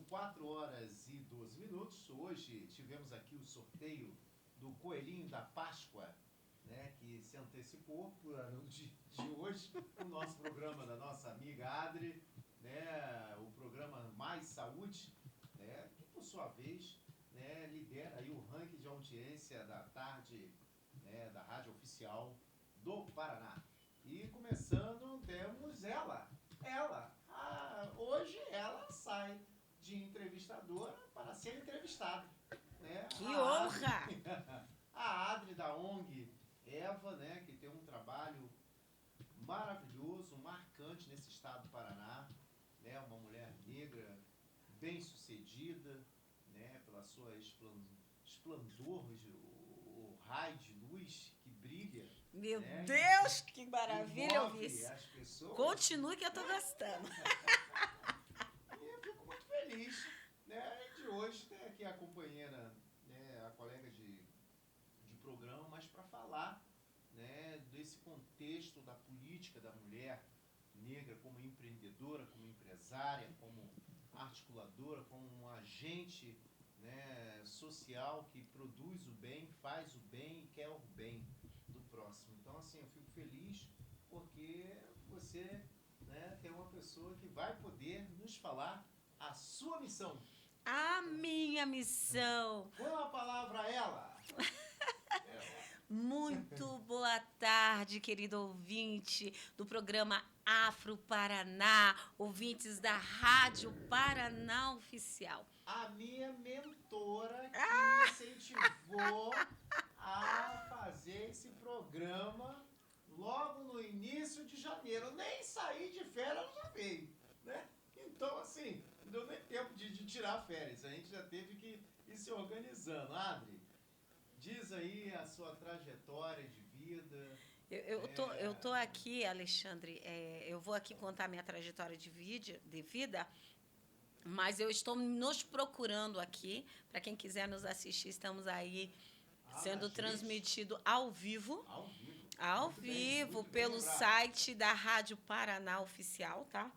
4h12. Hoje tivemos aqui o sorteio do Coelhinho da Páscoa, né, que se antecipou para o de hoje, o nosso programa da nossa amiga Adri, né, o programa Mais Saúde, né, que por sua vez, né, lidera aí o ranking de audiência da tarde, né, da Rádio Oficial do Paraná. E começando, temos hoje ela sai de entrevistadora para ser entrevistada, né? Que honra! A Adri da ONG Eva, né, que tem um trabalho maravilhoso, marcante nesse estado do Paraná, né, uma mulher negra, bem-sucedida, né, pela sua esplendor, o raio de luz que brilha. Meu né, Deus, que maravilha ouvir isso. As pessoas. Continue que eu tô gostando. E eu fico muito feliz, né, de hoje ter aqui a companheira, né, a colega de programa, mas para falar, né, desse contexto da política da mulher negra como empreendedora, como empresária, como articuladora, como um agente, né, social que produz o bem, faz o bem e quer o bem do próximo. Então, assim, eu fico feliz porque você, né, tem uma pessoa que vai poder nos falar a sua missão. A minha missão. Com a palavra ela. Muito boa tarde, querido ouvinte do programa Afro Paraná, ouvintes da Rádio Paraná Oficial. A minha mentora que me incentivou a fazer esse programa logo no início de janeiro. Eu nem saí de férias, ela já veio, né? Então, assim, não deu nem tempo de tirar férias. A gente já teve que ir se organizando. Adri, diz aí a sua trajetória de vida. Eu tô aqui, Alexandre, eu vou aqui contar minha trajetória de vida, mas eu estou nos procurando aqui. Para quem quiser nos assistir, estamos aí sendo transmitido ao vivo. Ao vivo, pelo site da Rádio Paraná Oficial, tá?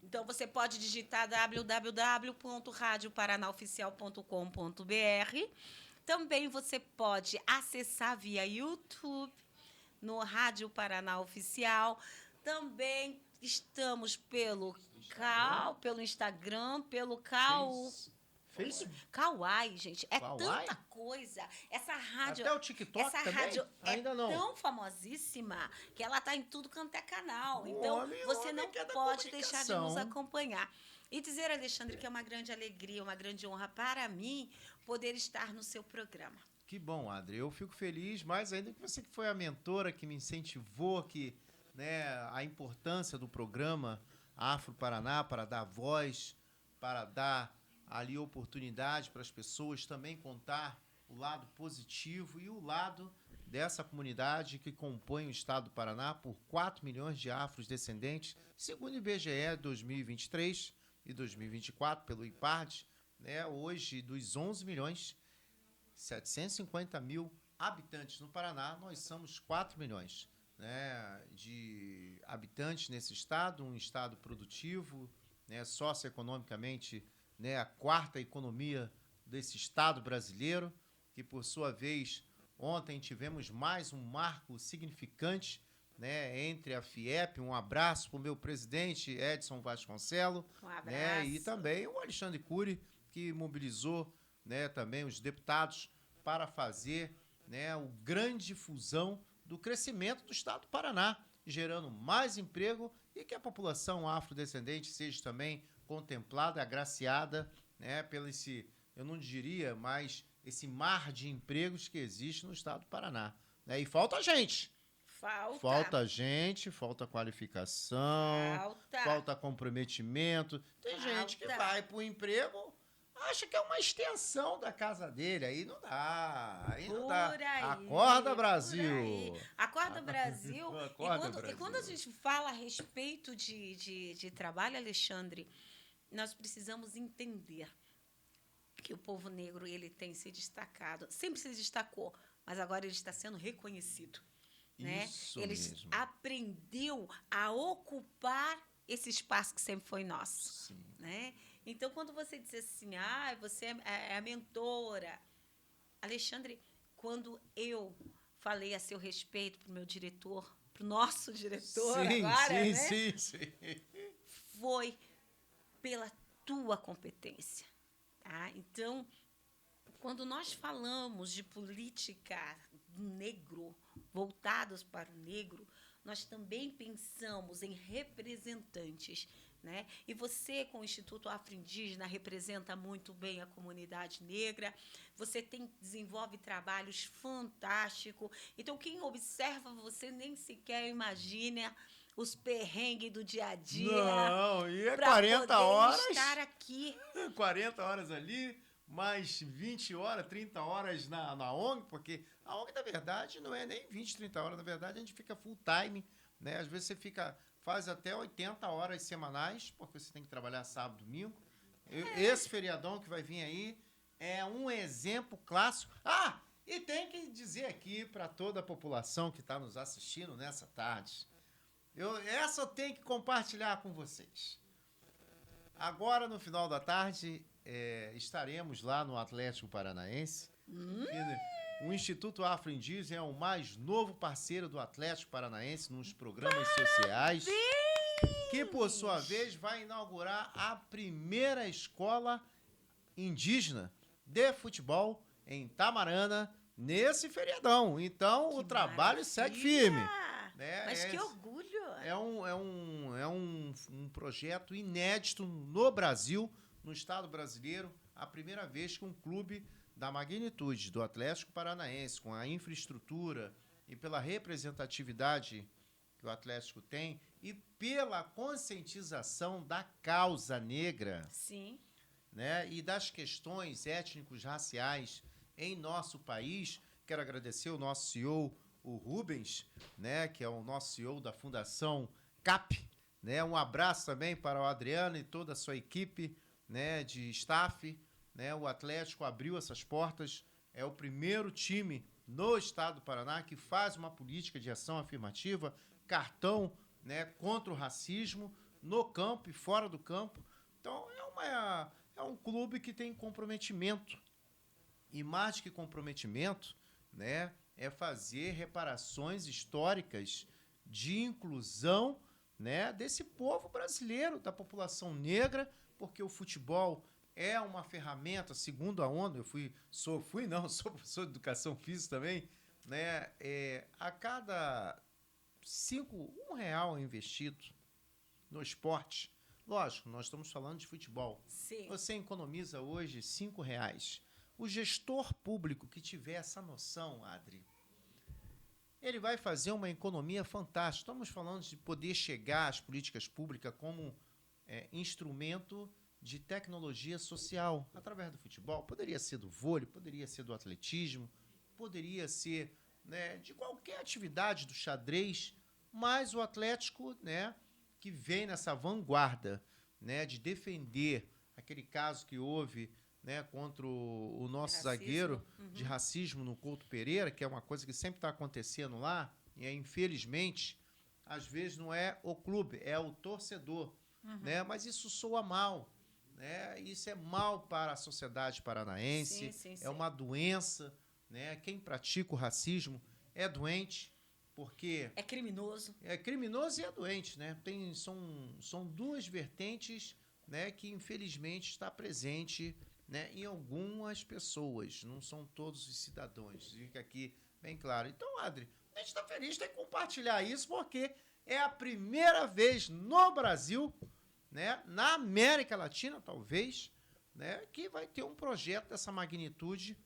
Então, você pode digitar www.radioparanaoficial.com.br. Também você pode acessar via YouTube, no Rádio Paraná Oficial. Também estamos pelo Instagram, pelo Kauai, gente. Kauai? Tanta coisa. Essa rádio. Até o TikTok essa também? rádio Ainda não. tão famosíssima que ela está em tudo quanto é canal. Então, você não pode deixar de nos acompanhar. E dizer, Alexandre, que é uma grande alegria, uma grande honra para mim poder estar no seu programa. Que bom, Adri. Eu fico feliz, mais ainda que você que foi a mentora que me incentivou, que, né, a importância do programa Afro Paraná para dar voz, para dar ali oportunidade para as pessoas também contar o lado positivo e o lado dessa comunidade que compõe o estado do Paraná por 4 milhões de afrodescendentes, segundo o IBGE 2023 e 2024, pelo IPARD, né, hoje dos 11 milhões 750 mil habitantes no Paraná, nós somos 4 milhões, né, de habitantes nesse estado, um estado produtivo, né, socioeconomicamente, né, a quarta economia desse estado brasileiro, que por sua vez ontem tivemos mais um marco significante, né, entre a FIEP. Um abraço para o meu presidente Edson Vasconcelos, né, e também o Alexandre Cury, que mobilizou, né, também os deputados para fazer, né, a grande difusão do crescimento do estado do Paraná, gerando mais emprego e que a população afrodescendente seja também contemplada, agraciada, né, pelo esse, eu não diria, mas esse mar de empregos que existe no estado do Paraná. Né? E falta gente. Falta gente, falta qualificação, falta comprometimento. Tem gente que vai para o emprego, acha que é uma extensão da casa dele, aí não dá. Aí não dá. Acorda, Brasil! Acorda, Brasil! E quando a gente fala a respeito de trabalho, Alexandre, nós precisamos entender que o povo negro ele tem se destacado, sempre se destacou, mas agora ele está sendo reconhecido. Né? Ele aprendeu a ocupar esse espaço que sempre foi nosso. Né? Então, quando você diz assim, você é a mentora. Alexandre, quando eu falei a seu respeito para o meu diretor, para o nosso diretor agora, né? Sim. Foi pela tua competência. Tá? Então, quando nós falamos de política do negro, voltados para o negro, nós também pensamos em representantes, né? E você, com o Instituto Afro-Indígena, representa muito bem a comunidade negra. Você desenvolve trabalhos fantásticos. Então, quem observa você nem sequer imagina os perrengues do dia a dia. Não, e é pra 40 poder horas. estar aqui. 40 horas ali, mais 20 horas, 30 horas na ONG, porque a ONG, na verdade, não é nem 20, 30 horas. Na verdade, a gente fica full time, né? Às vezes você faz até 80 horas semanais, porque você tem que trabalhar sábado, domingo. Esse feriadão que vai vir aí é um exemplo clássico. E tem que dizer aqui para toda a população que está nos assistindo nessa tarde, essa eu tenho que compartilhar com vocês. Agora, no final da tarde, estaremos lá no Atlético Paranaense. O Instituto Afro-Indígena é o mais novo parceiro do Atlético Paranaense nos programas sociais, que, por sua vez, vai inaugurar a primeira escola indígena de futebol em Tamarana nesse feriadão. Então, o trabalho segue firme. Né? Mas que orgulho! É um projeto inédito no Brasil, no estado brasileiro, a primeira vez que um clube da magnitude do Atlético Paranaense, com a infraestrutura e pela representatividade que o Atlético tem e pela conscientização da causa negra, sim, né, e das questões étnicos raciais em nosso país. Quero agradecer o nosso CEO, o Rubens, né, que é o nosso CEO da Fundação CAP, né? Um abraço também para o Adriano e toda a sua equipe, né, de staff, né? O Atlético abriu essas portas, é o primeiro time no estado do Paraná que faz uma política de ação afirmativa, cartão, né, contra o racismo, no campo e fora do campo. Então, é um clube que tem comprometimento. E mais que comprometimento, né, é fazer reparações históricas de inclusão, né, desse povo brasileiro, da população negra, porque o futebol é uma ferramenta, segundo a ONU, sou professor de educação física também, né, a cada R$1 investido no esporte, lógico, nós estamos falando de futebol, sim, você economiza hoje R$5. O gestor público que tiver essa noção, Adri, ele vai fazer uma economia fantástica. Estamos falando de poder chegar às políticas públicas como instrumento de tecnologia social, através do futebol. Poderia ser do vôlei, poderia ser do atletismo, poderia ser, né, de qualquer atividade do xadrez, mas o Atlético, né, que vem nessa vanguarda, né, de defender aquele caso que houve, né, contra o nosso zagueiro de racismo no Couto Pereira, que é uma coisa que sempre está acontecendo lá, e infelizmente, às vezes não é o clube, é o torcedor, né, mas isso soa mal, né, isso é mal para a sociedade paranaense, sim. É uma doença, né, quem pratica o racismo é doente, porque... É criminoso. É criminoso e é doente, né, são duas vertentes, né, que infelizmente está presente, né, em algumas pessoas, não são todos os cidadãos, fica aqui bem claro. Então, Adri, a gente está feliz de compartilhar isso, porque é a primeira vez no Brasil, né, na América Latina, talvez, né, que vai ter um projeto dessa magnitude,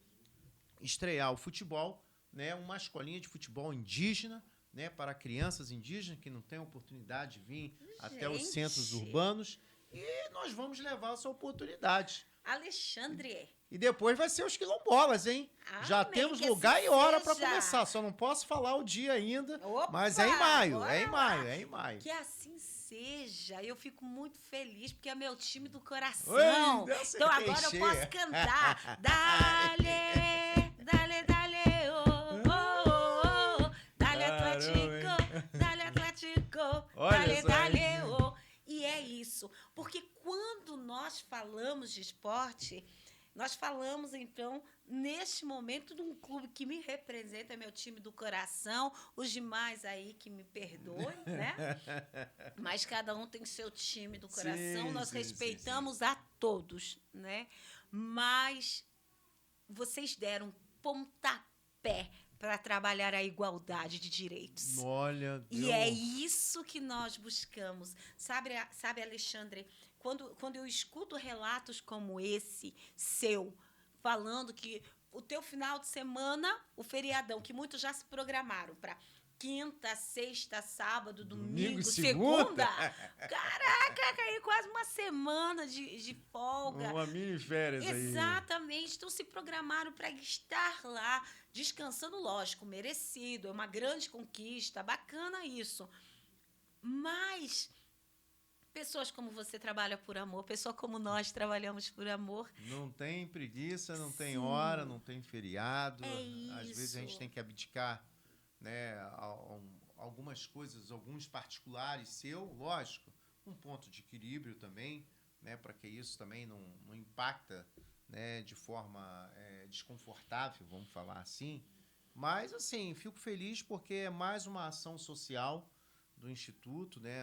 estrear o futebol, né, uma escolinha de futebol indígena, né, para crianças indígenas que não têm oportunidade de vir até os centros urbanos, e nós vamos levar essa oportunidade. Alexandre. E depois vai ser os quilombolas, hein? Já temos lugar e hora para começar. Só não posso falar o dia ainda, mas é em maio, é em maio. Que assim seja. Eu fico muito feliz, porque é meu time do coração. Oi, então agora eu posso cantar. Dale, dale, dale, oh, oh, oh. Dale Atlético, dale Atlético, dale, dale, oh. E é isso. Porque quando nós falamos de esporte, nós falamos, então, neste momento, de um clube que me representa, é meu time do coração, os demais aí que me perdoem, né? Mas cada um tem seu time do coração, nós respeitamos a todos, né? Mas vocês deram pontapé para trabalhar a igualdade de direitos. Olha, e é isso que nós buscamos. Sabe, Alexandre, quando eu escuto relatos como esse seu, falando que o teu final de semana, o feriadão, que muitos já se programaram para quinta, sexta, sábado, domingo, segunda. Caraca, aí quase uma semana de folga. Uma mini férias aí. Exatamente. Então, se programaram para estar lá, descansando, lógico, merecido. É uma grande conquista, bacana isso. Mas pessoas como você trabalham por amor, pessoas como nós trabalhamos por amor. Não tem preguiça, não tem hora, não tem feriado. É isso. Às vezes a gente tem que abdicar, né, algumas coisas, alguns particulares seu, lógico, um ponto de equilíbrio também, né, para que isso também não impacta, né, de forma desconfortável, vamos falar assim. Mas, assim, fico feliz porque é mais uma ação social do Instituto, né,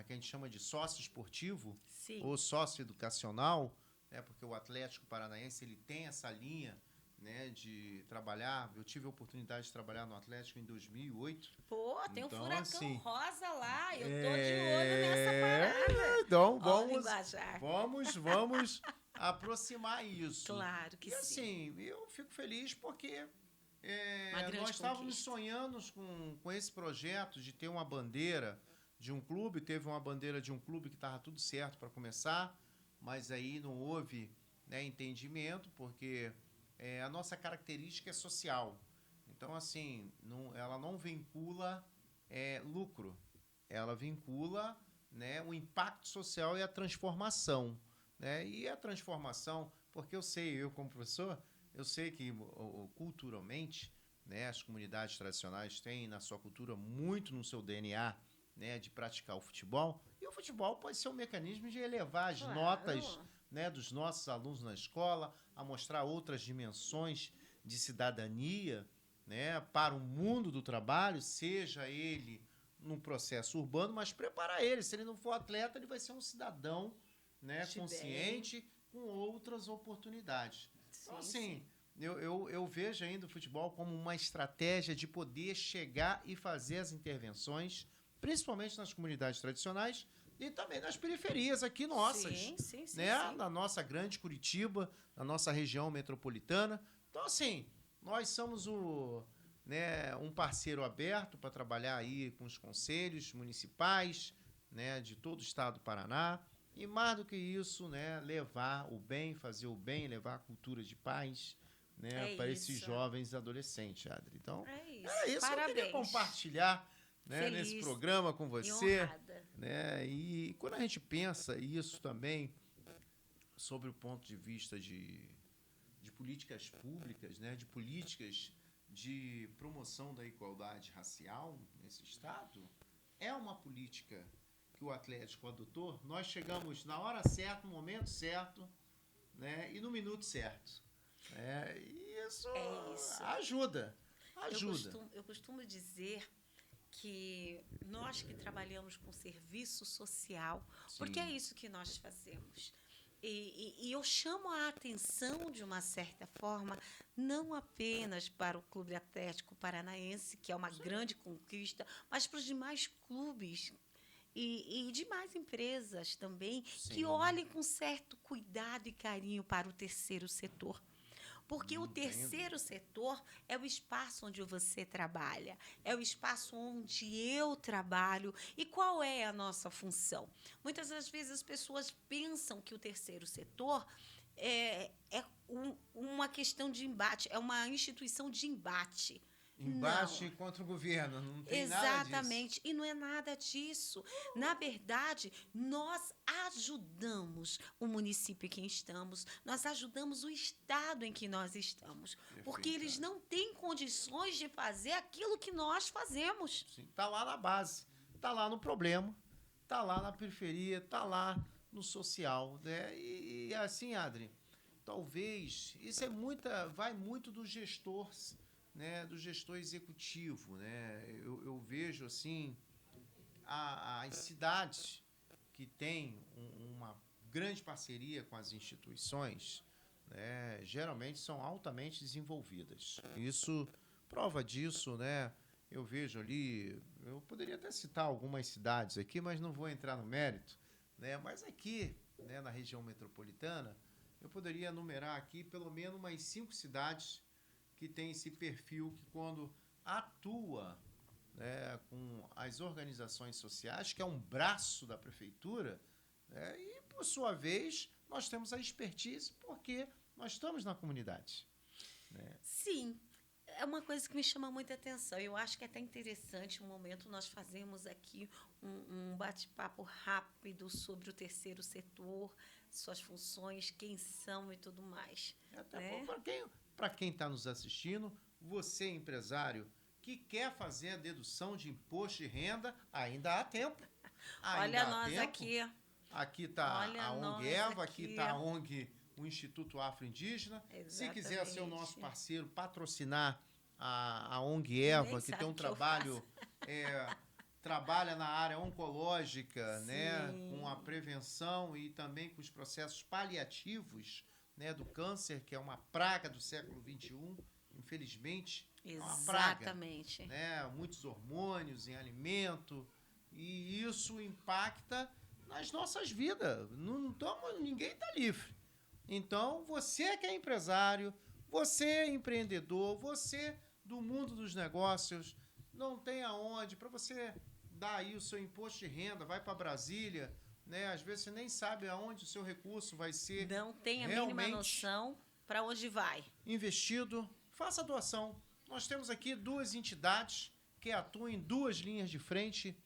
que a gente chama de sócio esportivo. Sim. Ou sócio educacional, né, porque o Atlético Paranaense ele tem essa linha, né, de trabalhar. Eu tive a oportunidade de trabalhar no Atlético em 2008. Pô, tem então, um furacão assim, rosa lá. Eu tô de olho nessa parada. Então, vamos aproximar isso. Claro que sim. E assim, eu fico feliz porque nós estávamos sonhando com esse projeto de ter uma bandeira de um clube. Teve uma bandeira de um clube que estava tudo certo para começar, mas aí não houve, né, entendimento, porque a nossa característica é social. Então, assim, ela não vincula lucro. Ela vincula, né, o impacto social e a transformação. Né? E a transformação, porque eu como professor, eu sei que culturalmente, né, as comunidades tradicionais têm na sua cultura muito no seu DNA, né, de praticar o futebol. E o futebol pode ser um mecanismo de elevar as notas, né, dos nossos alunos na escola, a mostrar outras dimensões de cidadania, né, para o mundo do trabalho, seja ele num processo urbano, mas preparar ele. Se ele não for atleta, ele vai ser um cidadão, né, consciente, com outras oportunidades. Sim, então, assim, eu vejo ainda o futebol como uma estratégia de poder chegar e fazer as intervenções, principalmente nas comunidades tradicionais, e também nas periferias aqui nossas, sim, né? Na nossa grande Curitiba, na nossa região metropolitana. Então, assim, nós somos um parceiro aberto para trabalhar aí com os conselhos municipais, né, de todo o estado do Paraná. E mais do que isso, né, levar o bem, fazer o bem, levar a cultura de paz, né, para esses jovens e adolescentes, Adri. Então, é isso. Parabéns. Que eu queria compartilhar, né, nesse programa com você. Né? E quando a gente pensa isso também sobre o ponto de vista de políticas públicas, né, de políticas de promoção da igualdade racial nesse estado, é uma política que o Atlético adotou. Nós chegamos na hora certa, no momento certo, né, e no minuto certo. E isso, ajuda. Eu costumo dizer que nós que trabalhamos com serviço social, porque é isso que nós fazemos. E eu chamo a atenção, de uma certa forma, não apenas para o Clube Atlético Paranaense, que é uma grande conquista, mas para os demais clubes e demais empresas também, que olhem com certo cuidado e carinho para o terceiro setor. Porque o terceiro setor é o espaço onde você trabalha, é o espaço onde eu trabalho. E qual é a nossa função? Muitas das vezes as pessoas pensam que o terceiro setor é uma questão de embate, é uma instituição de embate. Embate contra o governo, não tem nada disso. Exatamente, e não é nada disso. Na verdade, nós ajudamos o município em que estamos, nós ajudamos o estado em que nós estamos, porque eles não têm condições de fazer aquilo que nós fazemos. Está lá na base, está lá no problema, está lá na periferia, está lá no social, né? E assim, Adri, talvez isso vai muito do gestor, né? Do gestor executivo, né? Eu vejo assim as cidades que têm uma grande parceria com as instituições, né? Geralmente são altamente desenvolvidas. Isso prova disso, né? Eu vejo ali, eu poderia até citar algumas cidades aqui, mas não vou entrar no mérito, né? Mas aqui, né, na região metropolitana, eu poderia enumerar aqui pelo menos umas 5 cidades que têm esse perfil que quando atua, né, com as organizações sociais, que é um braço da prefeitura, né, e, por sua vez, nós temos a expertise porque nós estamos na comunidade. Né? Sim, é uma coisa que me chama muita atenção. Eu acho que é até interessante um momento nós fazemos aqui um bate-papo rápido sobre o terceiro setor, suas funções, quem são e tudo mais. Até né? para quem está nos assistindo, você, empresário, que quer fazer a dedução de imposto de renda, ainda há tempo. Olha nós aqui. Aqui está a ONG Eva, aqui está a ONG, o Instituto Afro-Indígena. Exatamente. Se quiser ser o nosso parceiro, patrocinar a ONG Eva, que tem um trabalho, trabalha na área oncológica, né, com a prevenção e também com os processos paliativos, né, do câncer, que é uma praga do século XXI, infelizmente. Exatamente. É uma praga, né, muitos hormônios em alimento, e isso impacta nas nossas vidas. Ninguém está livre. Então, você que é empresário, você é empreendedor, você do mundo dos negócios, não tem aonde para você dar aí o seu imposto de renda, vai para Brasília, né? Às vezes você nem sabe aonde o seu recurso vai ser. Não tem a mínima noção para onde vai. Investido, faça doação. Nós temos aqui 2 entidades que atuam em 2 linhas de frente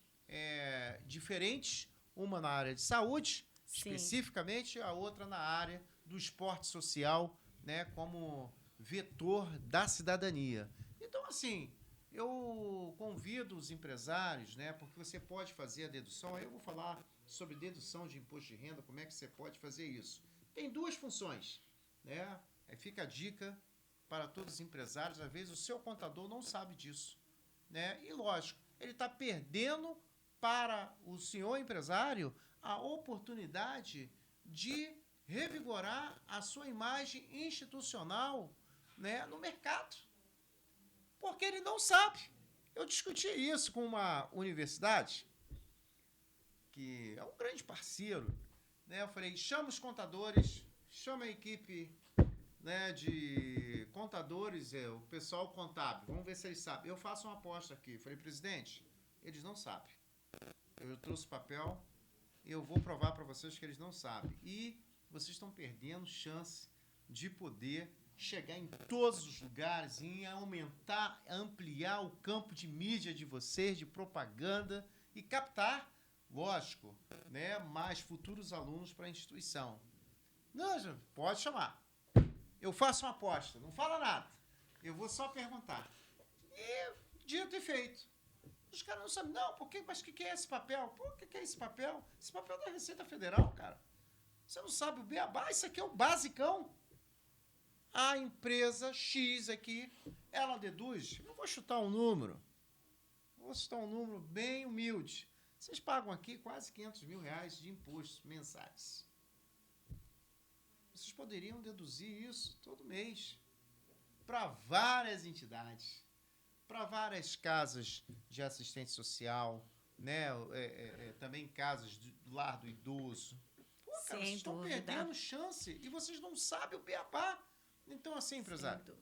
diferentes, uma na área de saúde, Sim. especificamente, a outra na área do esporte social, né, como vetor da cidadania. Então, assim, eu convido os empresários, né, porque você pode fazer a dedução, aí eu vou falar sobre dedução de imposto de renda, como é que você pode fazer isso. Tem 2 funções, né? Fica a dica para todos os empresários, às vezes o seu contador não sabe disso, né? E lógico, ele está perdendo para o senhor empresário a oportunidade de revigorar a sua imagem institucional, né, no mercado. Porque ele não sabe. Eu discuti isso com uma universidade, que é um grande parceiro. Né? Eu falei, chama os contadores, chama a equipe, né, de contadores, o pessoal contábil, vamos ver se eles sabem. Eu faço uma aposta aqui. Eu falei, presidente, eles não sabem. Eu trouxe papel e eu vou provar para vocês que eles não sabem. E vocês estão perdendo chance de poder chegar em todos os lugares, em aumentar, ampliar o campo de mídia de vocês, de propaganda e captar, lógico, né, mais futuros alunos para a instituição. Não, pode chamar. Eu faço uma aposta, não fala nada. Eu vou só perguntar. E dito e feito. Os caras não sabem, não, mas o que é esse papel? Pô, o que é esse papel? Esse papel é da Receita Federal, cara. Você não sabe o beabá, isso aqui é o basicão. A empresa X aqui, ela deduz, eu vou chutar um número, vou chutar um número bem humilde. Vocês pagam aqui quase R$500 mil de impostos mensais. Vocês poderiam deduzir isso todo mês para várias entidades, para várias casas de assistência social, né? Também casas do lar do idoso. Pô, cara, vocês estão perdendo chance e vocês não sabem o beabá. Então, assim, empresário,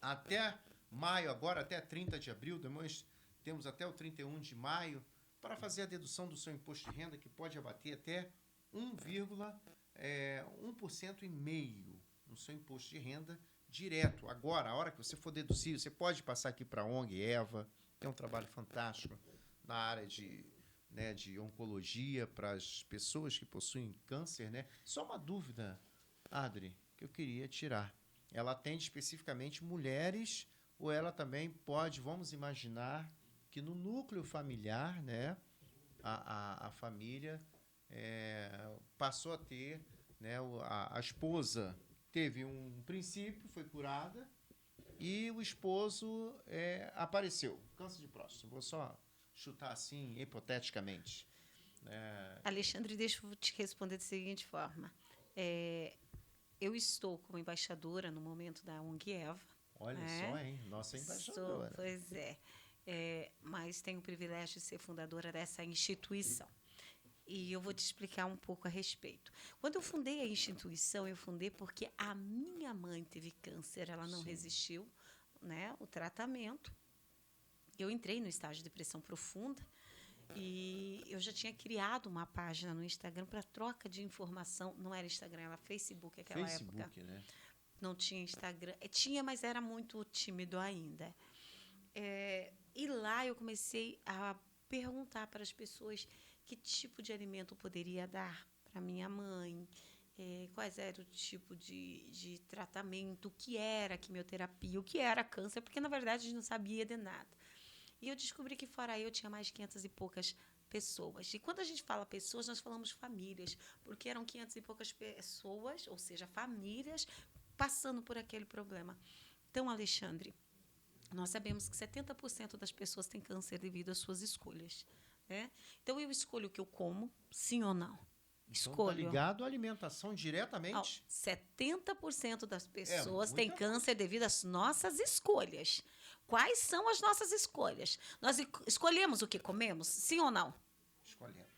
até maio, agora até 30 de abril, depois temos até o 31 de maio, para fazer a dedução do seu imposto de renda, que pode abater até 1,5% no seu imposto de renda direto. Agora, a hora que você for deduzir, você pode passar aqui para a ONG Eva, tem um trabalho fantástico na área de oncologia para as pessoas que possuem câncer, né? Só uma dúvida, Adri, que eu queria tirar. Ela atende especificamente mulheres ou ela também pode, vamos imaginar, que no núcleo familiar, né, a família passou a ter, né, a esposa teve um princípio, foi curada, e o esposo apareceu, câncer de próstata. Vou só chutar assim, hipoteticamente. Alexandre, deixa eu te responder da seguinte forma. Eu estou como embaixadora no momento da ONG Eva. Olha só, hein? Nossa embaixadora. Pois é. Mas tenho o privilégio de ser fundadora dessa instituição. E eu vou te explicar um pouco a respeito. Quando eu fundei a instituição, eu fundei porque a minha mãe teve câncer, ela não resistiu, né, o tratamento. Eu entrei no estágio de depressão profunda e eu já tinha criado uma página no Instagram para troca de informação. Não era Instagram, era Facebook naquela época. Facebook, né? Não tinha Instagram. Tinha, mas era muito tímido ainda. E lá eu comecei a perguntar para as pessoas que tipo de alimento eu poderia dar para minha mãe, quais era o tipo de tratamento, o que era quimioterapia, o que era câncer, porque, na verdade, a gente não sabia de nada. E eu descobri que, fora eu, tinha mais de 500 e poucas pessoas. E quando a gente fala pessoas, nós falamos famílias, porque eram 500 e poucas pessoas, ou seja, famílias, passando por aquele problema. Então, Alexandre, nós sabemos que 70% das pessoas têm câncer devido às suas escolhas. Então, eu escolho o que eu como, sim ou não? Escolho. Então, tá ligado à alimentação diretamente? 70% das pessoas têm câncer devido às nossas escolhas. Quais são as nossas escolhas? Nós escolhemos o que comemos, sim ou não? Escolhemos.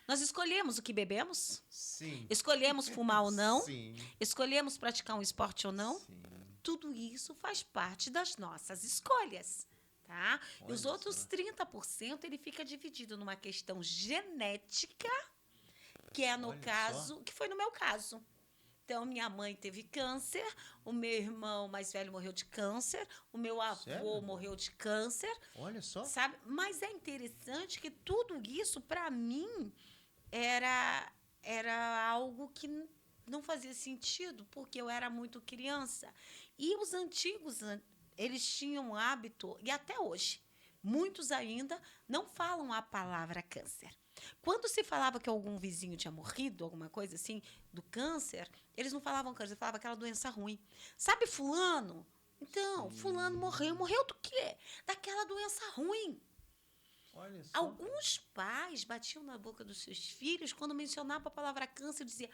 Nós escolhemos o que bebemos? Sim. Escolhemos fumar ou não? Sim. Escolhemos praticar um esporte ou não? Sim. Tudo isso faz parte das nossas escolhas. Tá? E os outros 30% ele fica dividido numa questão genética, que é no caso, que foi no meu caso. Então, minha mãe teve câncer, o meu irmão mais velho morreu de câncer, o meu avô morreu de câncer. Olha só. Sabe? Mas é interessante que tudo isso, para mim, era algo que não fazia sentido, porque eu era muito criança. E os antigos, eles tinham um hábito, e até hoje, muitos ainda não falam a palavra câncer. Quando se falava que algum vizinho tinha morrido, alguma coisa assim, do câncer, eles não falavam câncer, eles falavam aquela doença ruim. Sabe fulano? Então, fulano morreu. Morreu do quê? Daquela doença ruim. Olha só. Alguns pais batiam na boca dos seus filhos quando mencionavam a palavra câncer, dizia: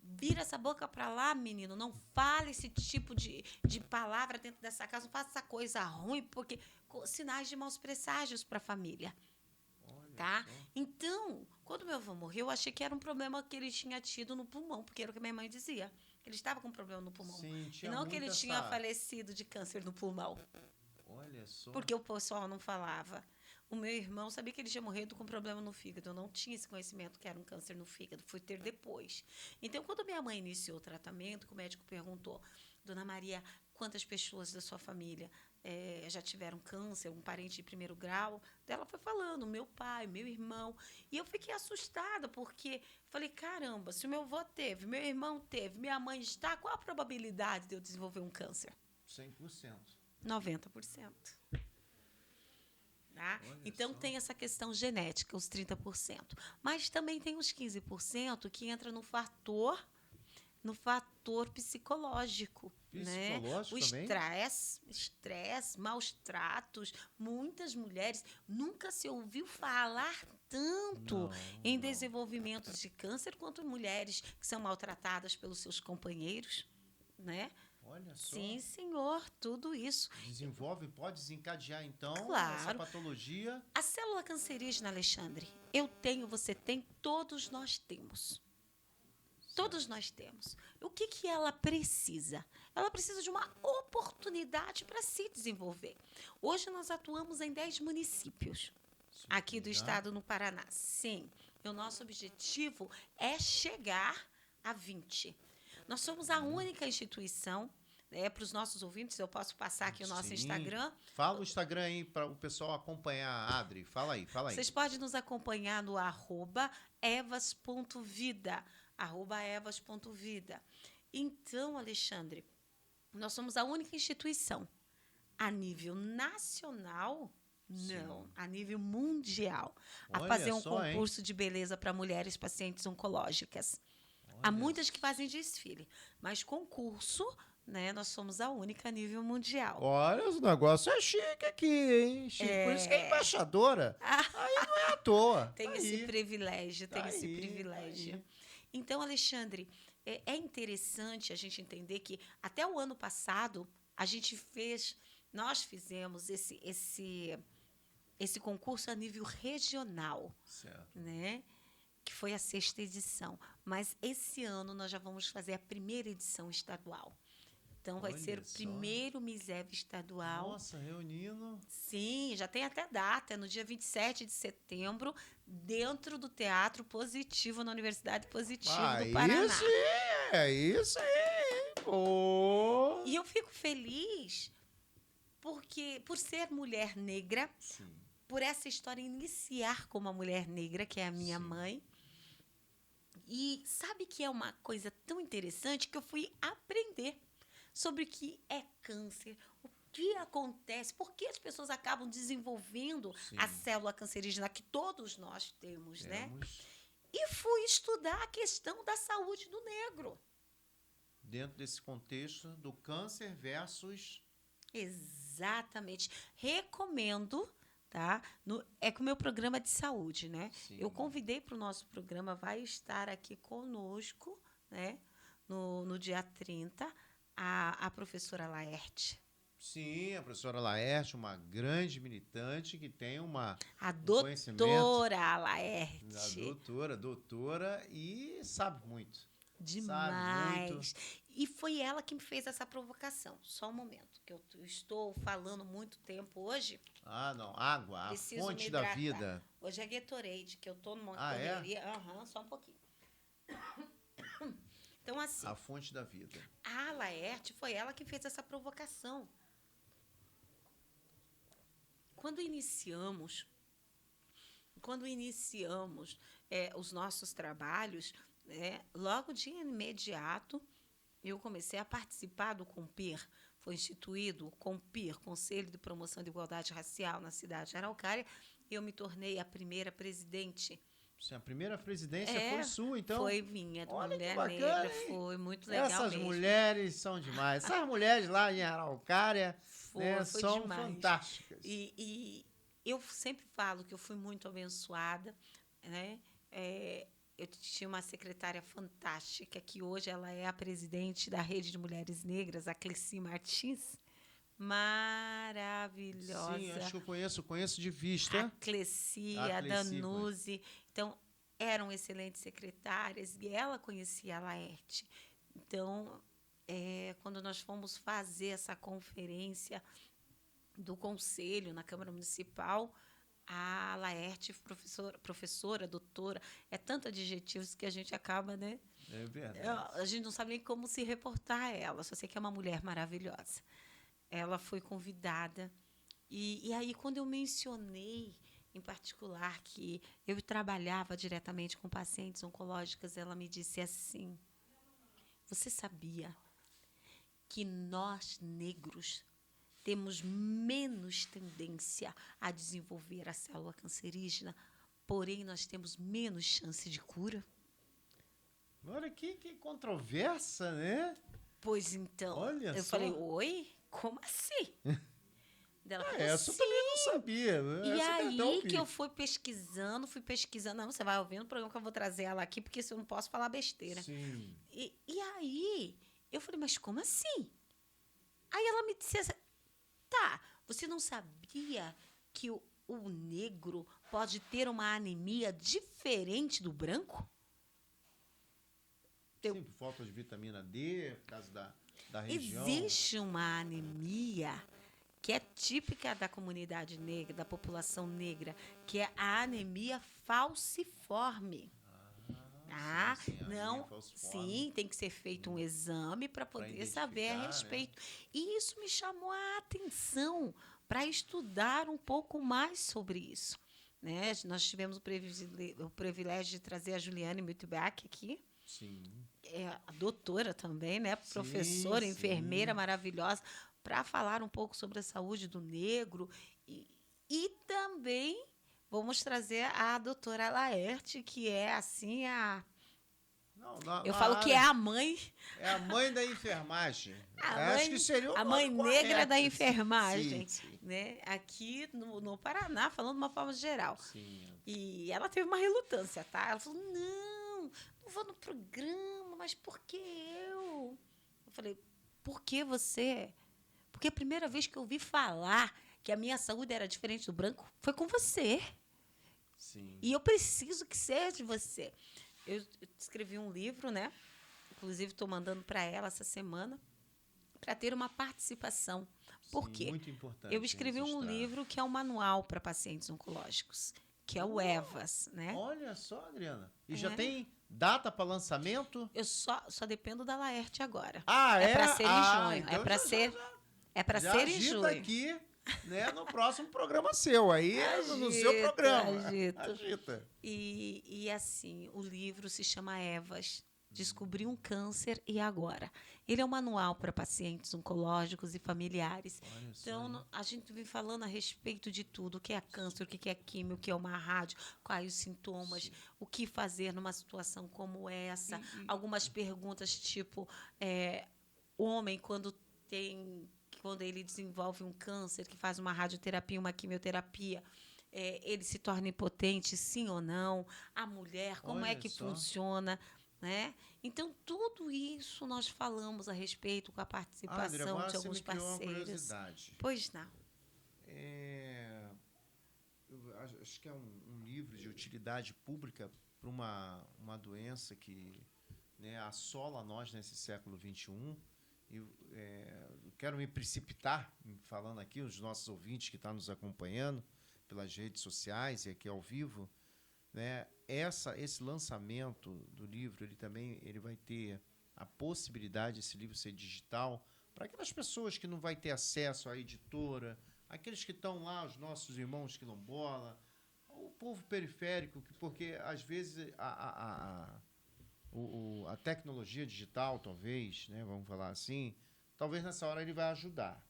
vira essa boca para lá, menino, não fale esse tipo de palavra dentro dessa casa, não faça essa coisa ruim, porque sinais de maus presságios para a família. Tá? Então, quando meu avô morreu, eu achei que era um problema que ele tinha tido no pulmão, porque era o que minha mãe dizia. Ele estava com um problema no pulmão. Sim, e não que ele tinha falecido de câncer no pulmão. Olha só. Porque o pessoal não falava. O meu irmão sabia que ele tinha morrido com problema no fígado. Eu não tinha esse conhecimento que era um câncer no fígado. Fui ter depois. Então, quando minha mãe iniciou o tratamento, o médico perguntou: Dona Maria, quantas pessoas da sua família já tiveram câncer, um parente de primeiro grau? Ela foi falando: meu pai, meu irmão. E eu fiquei assustada, porque falei: caramba, se o meu avô teve, meu irmão teve, minha mãe está, qual a probabilidade de eu desenvolver um câncer? 100%. 90%. Tá? Então, tem essa questão genética, os 30%. Mas também tem os 15% que entra no fator psicológico. Psicológico, né? O estresse, maus tratos. Muitas mulheres nunca se ouviu falar tanto em desenvolvimento de câncer quanto mulheres que são maltratadas pelos seus companheiros, né? Olha só. Sim, senhor, tudo isso. Pode desencadear, então, claro, essa patologia. A célula cancerígena, Alexandre, eu tenho, você tem, todos nós temos. Todos nós temos. O que ela precisa? Ela precisa de uma oportunidade para se desenvolver. Hoje nós atuamos em 10 municípios aqui do estado no Paraná. Sim, e o nosso objetivo é chegar a 20. Nós somos a única instituição, para os nossos ouvintes, eu posso passar aqui o nosso Instagram. Fala o Instagram aí para o pessoal acompanhar, Adri. Fala aí. Vocês podem nos acompanhar no @evas.vida. @evas.vida. Então, Alexandre, nós somos a única instituição a nível nacional, Não, a nível mundial. A Olha fazer um só, hein? concurso de beleza para mulheres pacientes oncológicas. Há Olha muitas que fazem desfile, mas concurso, né, nós somos a única a nível mundial. Olha, o negócio é chique aqui, hein? Chique. Por isso que é embaixadora. Aí não é à toa. Tem Tá esse aí. privilégio, tem Tá esse aí, privilégio. tá aí. Então, Alexandre, é interessante a gente entender que até o ano passado nós fizemos esse concurso a nível regional, Certo. né? Que foi a 6ª edição. Mas esse ano nós já vamos fazer a primeira edição estadual. Então, vai Olha ser o só. primeiro MISEV estadual. Nossa, reunindo. Sim, já tem até data, é no dia 27 de setembro, dentro do Teatro Positivo, na Universidade Positiva do Paraná. Isso aí. Pô. E eu fico feliz por ser mulher negra, Sim. por essa história iniciar com uma mulher negra, que é a minha Sim. mãe. E sabe que é uma coisa tão interessante que eu fui aprender sobre o que é câncer, o que acontece, por que as pessoas acabam desenvolvendo Sim. a célula cancerígena que todos nós temos, né? Temos, E fui estudar a questão da saúde do negro. dentro desse contexto do câncer versus... Exatamente. Recomendo, tá? É com o meu programa de saúde, né? Sim. Eu convidei para o nosso programa, vai estar aqui conosco, né? No dia 30, a professora Laerte. Sim, a professora Laerte, uma grande militante que tem A conhecimento. doutora Laerte. Doutora, e sabe muito. Demais. Sabe muito. E foi ela que me fez essa provocação. Só um momento, que eu estou falando muito tempo hoje. Ah, não, água, a Preciso fonte me da hidratar. vida. Hoje é Gatorade, que eu estou numa Ah, é? correria. Aham, só um pouquinho. Então, assim, A fonte da vida. a Laerte foi ela que fez essa provocação. Quando iniciamos os nossos trabalhos, né, logo de imediato, eu comecei a participar do COMPIR. Foi instituído o COMPIR, Conselho de Promoção da Igualdade Racial, na cidade de Araucária. Eu me tornei a primeira presidente. A primeira presidência foi sua, então. Foi minha, de uma Olha que mulher bacana, negra. hein? Foi muito legal Essas mesmo. mulheres são demais. Essas mulheres lá em Araucária, né, Foi são demais. fantásticas. E eu sempre falo que eu fui muito abençoada, né? Eu tinha uma secretária fantástica, que hoje ela é a presidente da Rede de Mulheres Negras, a Cleci Martins. Maravilhosa. Sim, acho que eu conheço de vista. A Cleci, A a Cleci, Danuse. Então, eram excelentes secretárias e ela conhecia a Laerte. Então, quando nós fomos fazer essa conferência do Conselho na Câmara Municipal, a Laerte, professora, doutora, é tanto adjetivos que a gente acaba, né? É verdade. A gente não sabe nem como se reportar a ela, só sei que é uma mulher maravilhosa. Ela foi convidada. E aí, quando eu mencionei, em particular, que eu trabalhava diretamente com pacientes oncológicas, ela me disse assim: você sabia que nós, negros, temos menos tendência a desenvolver a célula cancerígena, porém nós temos menos chance de cura? Olha que controvérsia, né? Pois então, Olha eu só. falei, oi? Como assim? Dela falou, Essa eu sim. também não sabia. E Essa eu quero até aí ouvir. que eu fui pesquisando. Não, você vai ouvindo o programa que eu vou trazer ela aqui, porque eu não posso falar besteira. Sim. E aí, eu falei, mas como assim? Aí ela me disse assim, tá, você não sabia que o negro pode ter uma anemia diferente do branco? Sim, por falta de vitamina D, por causa da região. Existe uma anemia que é típica da comunidade negra, da população negra, que é a anemia falciforme. Sim, não, falciforme. sim, tem que ser feito um exame para poder saber a identificar, respeito. E isso me chamou a atenção para estudar um pouco mais sobre isso. Né? Nós tivemos o privilégio de trazer a Juliane Miltbach aqui. Sim. A doutora também, né? Professora, sim. enfermeira maravilhosa, para falar um pouco sobre a saúde do negro. E também vamos trazer a doutora Laerte, que é assim Não, eu falo que é a mãe. É a mãe da enfermagem. Acho que seria o a nome mãe negra correto. da enfermagem, Sim. né? Aqui no Paraná, falando de uma forma geral. Sim. E ela teve uma relutância, tá? Ela falou: não vou no programa, mas por que eu? Eu falei: por que você? Porque a primeira vez que eu ouvi falar que a minha saúde era diferente do branco foi com você. Sim. E eu preciso que seja de você. Eu escrevi um livro, né? Inclusive, estou mandando para ela essa semana, para ter uma participação. Por Sim, quê? muito importante. Eu escrevi um livro que é um manual para pacientes oncológicos, que é o EVAS, né? Olha só, Adriana. E já tem data para lançamento? Eu só dependo da Laerte agora. Ah, é? É para ser em junho. Então É para já ser em agita junho. aqui, né, no próximo programa seu. Aí no seu programa. Agita. E assim, o livro se chama EVAS. Descobri um câncer e agora. Ele é um manual para pacientes oncológicos e familiares. Então, a gente vem falando a respeito de tudo. O que é câncer, o que é químio, o que é uma rádio, quais os sintomas, o que fazer numa situação como essa. Algumas perguntas tipo, o homem quando ele desenvolve um câncer, que faz uma radioterapia, uma quimioterapia, ele se torna impotente, sim ou não? A mulher, como é que funciona? Né? Então, tudo isso nós falamos a respeito com a participação de alguns parceiros. Curiosidade. Pois não. Eu acho que é um livro de utilidade pública para uma doença que, né, assola nós nesse século XXI. Eu quero me precipitar falando aqui, os nossos ouvintes que estão nos acompanhando pelas redes sociais e aqui ao vivo, né? Esse lançamento do livro, ele vai ter a possibilidade desse livro ser digital para aquelas pessoas que não vai ter acesso à editora, aqueles que estão lá, os nossos irmãos quilombola, o povo periférico, porque às vezes a tecnologia digital, talvez, né, vamos falar assim, talvez nessa hora ele vai ajudar,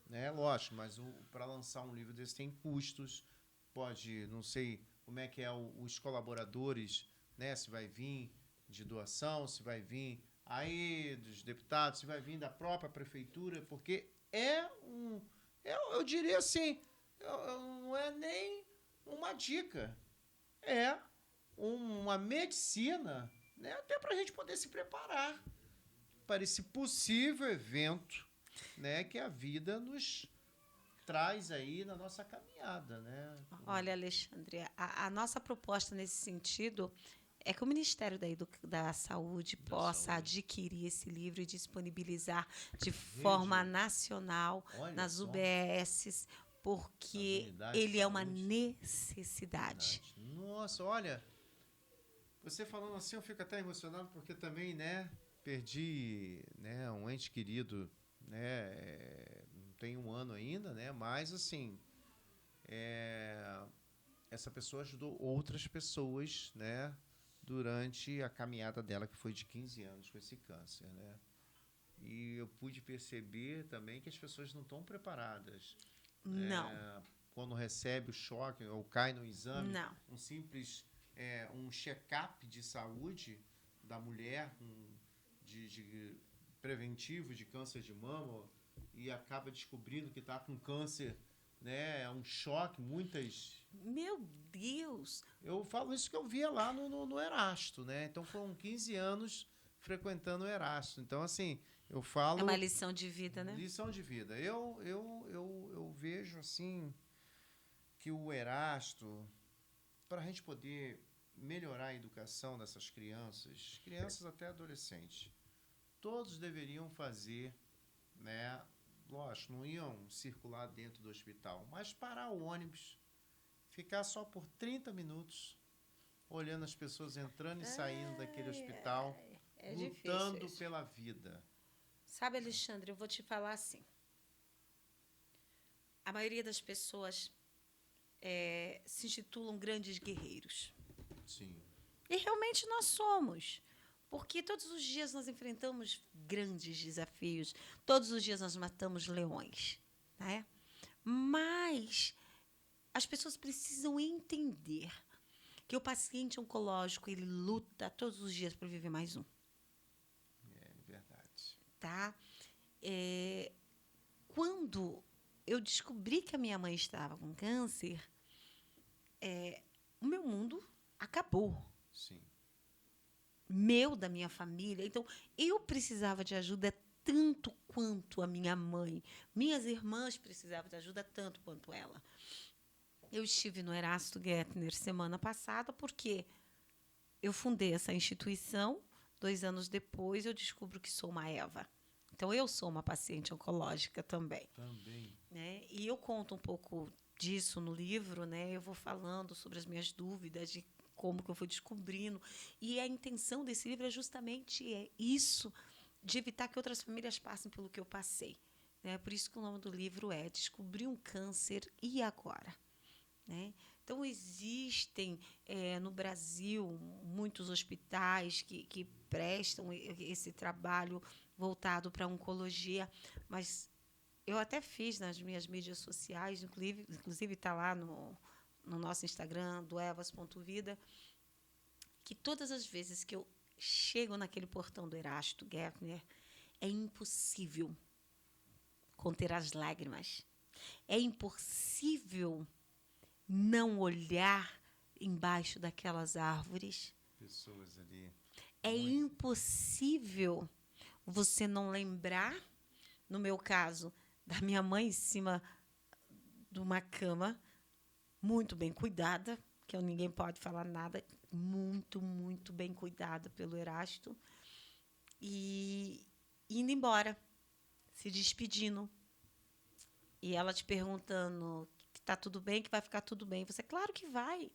né? Lógico, mas para lançar um livro desse tem custos, pode, não sei como é que os colaboradores, né, se vai vir de doação, se vai vir aí dos deputados, se vai vir da própria prefeitura, porque eu diria assim, não é nem uma dica, é uma medicina, né, até para a gente poder se preparar para esse possível evento, né, que a vida nos traz aí na nossa caminhada, né? Olha, Alexandre, a nossa proposta nesse sentido é que o Ministério da Saúde possa adquirir esse livro e disponibilizar de forma nacional nas UBSs, porque ele é uma necessidade. Nossa, olha, você falando assim, eu fico até emocionado, porque também, né, perdi, né, um ente querido, né, não tem um ano ainda, né, mas assim, essa pessoa ajudou outras pessoas, né, durante a caminhada dela, que foi de 15 anos com esse câncer, né. E eu pude perceber também que as pessoas não estão preparadas. Não. Quando recebe o choque ou cai no exame, não. um simples um check-up de saúde da mulher, de preventivo de câncer de mama, e acaba descobrindo que está com câncer, né? É um choque, muitas... Meu Deus! Eu falo isso que eu via lá no Erasto, né? Então, foram 15 anos frequentando o Erasto. Então, assim, eu falo... É uma lição de vida, né? Lição de vida. Eu vejo, assim, que o Erasto, para a gente poder melhorar a educação dessas crianças até adolescentes, todos deveriam fazer, né? Lógico, não iam circular dentro do hospital, mas parar o ônibus, ficar só por 30 minutos olhando as pessoas entrando e saindo daquele hospital, lutando pela vida. Sabe, Alexandre, eu vou te falar assim. A maioria das pessoas se intitulam grandes guerreiros. Sim. E realmente nós somos. Porque todos os dias nós enfrentamos grandes desafios. Todos os dias nós matamos leões. Né? Mas as pessoas precisam entender que o paciente oncológico, ele luta todos os dias para viver mais um. É verdade. Tá? Quando eu descobri que a minha mãe estava com câncer, o meu mundo acabou. Sim. Meu, da minha família. Então, eu precisava de ajuda tanto quanto a minha mãe. Minhas irmãs precisavam de ajuda tanto quanto ela. Eu estive no Erasto Gettner semana passada porque eu fundei essa instituição. 2 anos depois, eu descubro que sou uma Eva. Então, eu sou uma paciente oncológica também. Também. Né? E eu conto um pouco disso no livro, né? Eu vou falando sobre as minhas dúvidas, de como que eu fui descobrindo. E a intenção desse livro é justamente isso, de evitar que outras famílias passem pelo que eu passei. Né? Por isso que o nome do livro é Descobrir um Câncer e Agora. Né? Então, existem no Brasil muitos hospitais que prestam esse trabalho voltado para a oncologia, mas eu até fiz nas minhas mídias sociais, inclusive está lá no nosso Instagram, do evas.vida, que todas as vezes que eu chego naquele portão do Erasto Gettner, é impossível conter as lágrimas. É impossível não olhar embaixo daquelas árvores. Pessoas ali. É impossível você não lembrar, no meu caso, da minha mãe em cima de uma cama, muito bem cuidada, que ninguém pode falar nada, muito, muito bem cuidada pelo Erasto, e indo embora, se despedindo. E ela te perguntando que está tudo bem, que vai ficar tudo bem. Você, claro que vai.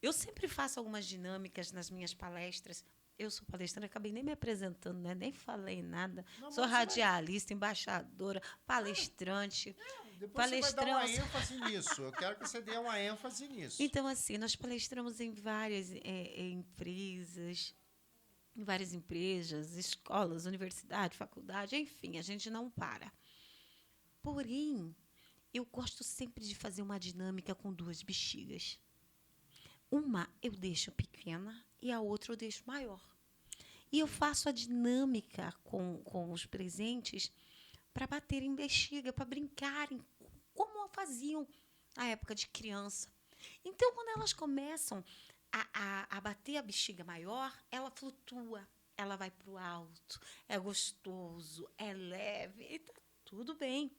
Eu sempre faço algumas dinâmicas nas minhas palestras. Eu sou palestrante, acabei nem me apresentando, né? Nem falei nada. Não, sou radialista, embaixadora, palestrante. Depois você vai dar uma ênfase nisso. Eu quero que você dê uma ênfase nisso. Então, assim, nós palestramos em várias empresas, escolas, universidade, faculdade, enfim, a gente não para. Porém, eu gosto sempre de fazer uma dinâmica com 2 bexigas. Uma eu deixo pequena e a outra eu deixo maior. E eu faço a dinâmica com os presentes para baterem bexiga, para brincarem, como faziam na época de criança. Então, quando elas começam a bater a bexiga maior, ela flutua, ela vai para o alto, é gostoso, é leve, e está tudo bem.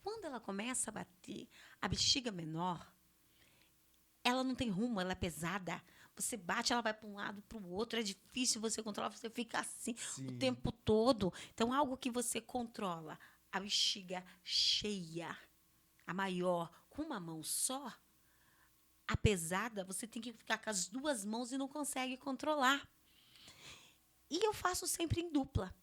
Quando ela começa a bater a bexiga menor, ela não tem rumo, ela é pesada. Você bate, ela vai para um lado, para o outro. É difícil você controlar, você fica assim o tempo todo. Então, algo que você controla, a bexiga cheia, a maior, com uma mão só, a pesada, você tem que ficar com as 2 mãos e não consegue controlar. E eu faço sempre em dupla.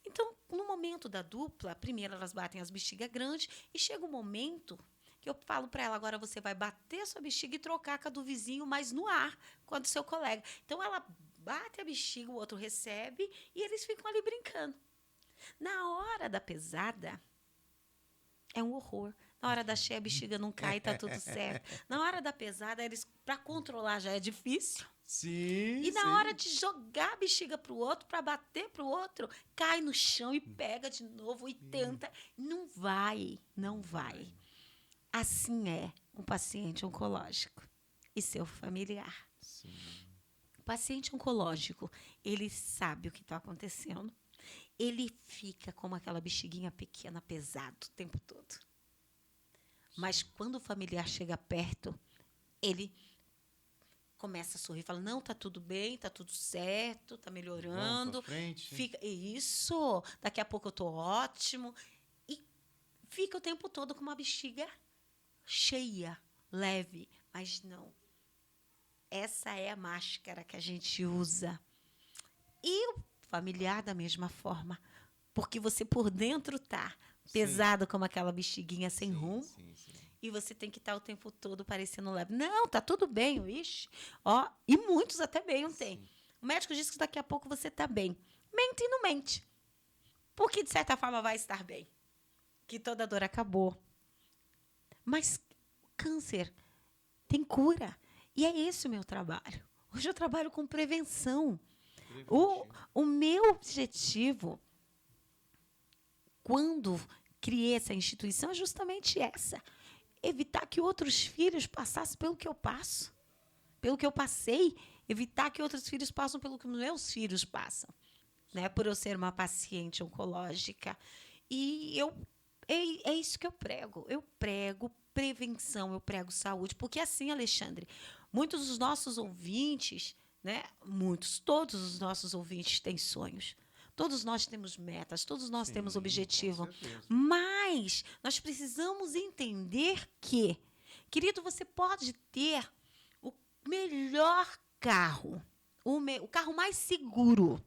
Então, no momento da dupla, primeiro elas batem as bexigas grandes e chega um momento que eu falo para ela, agora você vai bater a sua bexiga e trocar com a do vizinho, mas no ar, com a do seu colega. Então, ela bate a bexiga, o outro recebe e eles ficam ali brincando. Na hora da pesada, é um horror. Na hora da cheia, a bexiga não cai, tá tudo certo. Na hora da pesada, eles, para controlar já é difícil. Sim. E na hora de jogar a bexiga para o outro, para bater para o outro, cai no chão e pega de novo e tenta. Não vai, não vai. Assim é um paciente oncológico e seu familiar. Sim. O paciente oncológico, ele sabe o que está acontecendo. Ele fica como aquela bexiguinha pequena, pesado o tempo todo. Mas quando o familiar chega perto, ele começa a sorrir, fala, não, tá tudo bem, tá tudo certo, tá melhorando. Vamos pra frente. Fica, isso, daqui a pouco eu tô ótimo. E fica o tempo todo com uma bexiga cheia, leve, mas não. Essa é a máscara que a gente usa. E o familiar da mesma forma, porque você por dentro tá pesado como aquela bexiguinha sem rumo. Sim. E você tem que estar o tempo todo parecendo leve. Não, tá tudo bem, ixi. Ó, e muitos até bem não tem. O médico diz que daqui a pouco você tá bem. Mente e não mente. Porque, de certa forma, vai estar bem. Que toda dor acabou. Mas câncer tem cura. E é esse o meu trabalho. Hoje eu trabalho com prevenção. O meu objetivo, quando criei essa instituição, é justamente essa. Evitar que outros filhos passassem pelo que eu passo. Pelo que eu passei, evitar que outros filhos passem pelo que meus filhos passam. Né? Por eu ser uma paciente oncológica. E é isso que eu prego. Eu prego prevenção, eu prego saúde. Porque assim, Alexandre, muitos dos nossos ouvintes, né? Todos os nossos ouvintes têm sonhos. Todos nós temos metas, todos nós temos objetivo. Mas nós precisamos entender que, querido, você pode ter o melhor carro, o carro mais seguro.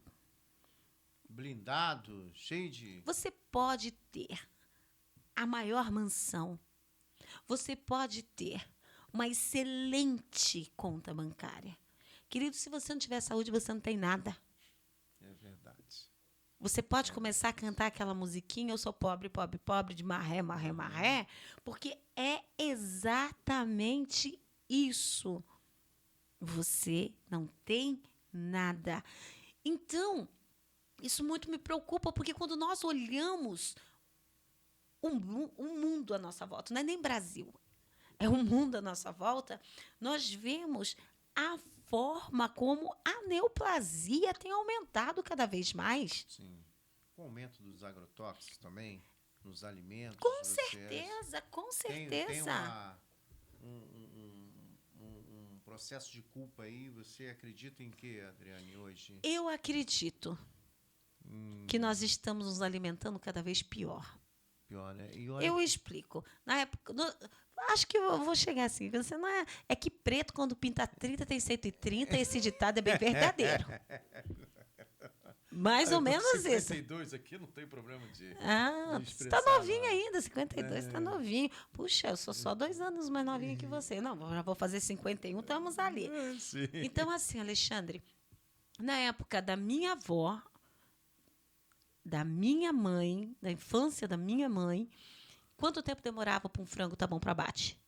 Blindado, cheio de... Você pode ter a maior mansão. Você pode ter uma excelente conta bancária. Querido, se você não tiver saúde, você não tem nada. É verdade. Você pode começar a cantar aquela musiquinha, eu sou pobre, pobre, pobre, de marré, marré, marré, porque é exatamente isso. Você não tem nada. Então, isso muito me preocupa, porque quando nós olhamos o mundo à nossa volta, não é nem Brasil, é o mundo à nossa volta, nós vemos a forma como a neoplasia tem aumentado cada vez mais. Sim. Com o aumento dos agrotóxicos também, nos alimentos. Com certeza, com certeza. Tem um processo de culpa aí. Você acredita em quê, Adriane, hoje? Eu acredito que nós estamos nos alimentando cada vez pior. Pior, né? Eu explico. Na época... acho que eu vou chegar assim. Você não é que preto, quando pinta 30, tem 130. Esse ditado é bem verdadeiro. Mais ou menos 52 isso. 52 aqui não tem problema de você está novinho ainda. 52 está novinho. Puxa, eu sou só 2 anos mais novinha que você. Não, já vou fazer 51, estamos ali. Sim. Então, assim, Alexandre, na época da minha avó, da minha mãe, da infância da minha mãe, quanto tempo demorava para um frango tá bom para abate?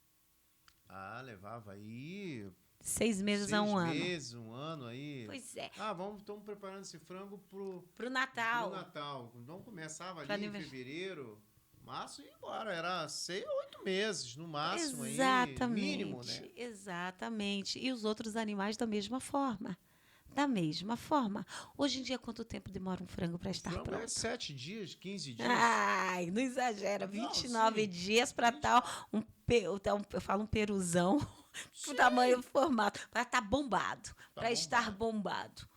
Levava aí 6 meses a 1 ano. 6 meses, 1 ano aí. Pois é. Estamos preparando esse frango pro Natal. Pro Natal. Então começava ali em fevereiro, março e ia embora. Era 6 a 8 meses no máximo. Exatamente. Aí, mínimo, né? Exatamente. E os outros animais da mesma forma. Da mesma forma. Hoje em dia, quanto tempo demora um frango para estar frango pronto? 7 dias, 15 dias. Ai, não exagira. 29 dias para tal. Eu falo um peruzão. O tamanho, o formato. Para estar bombado. Para estar bombado.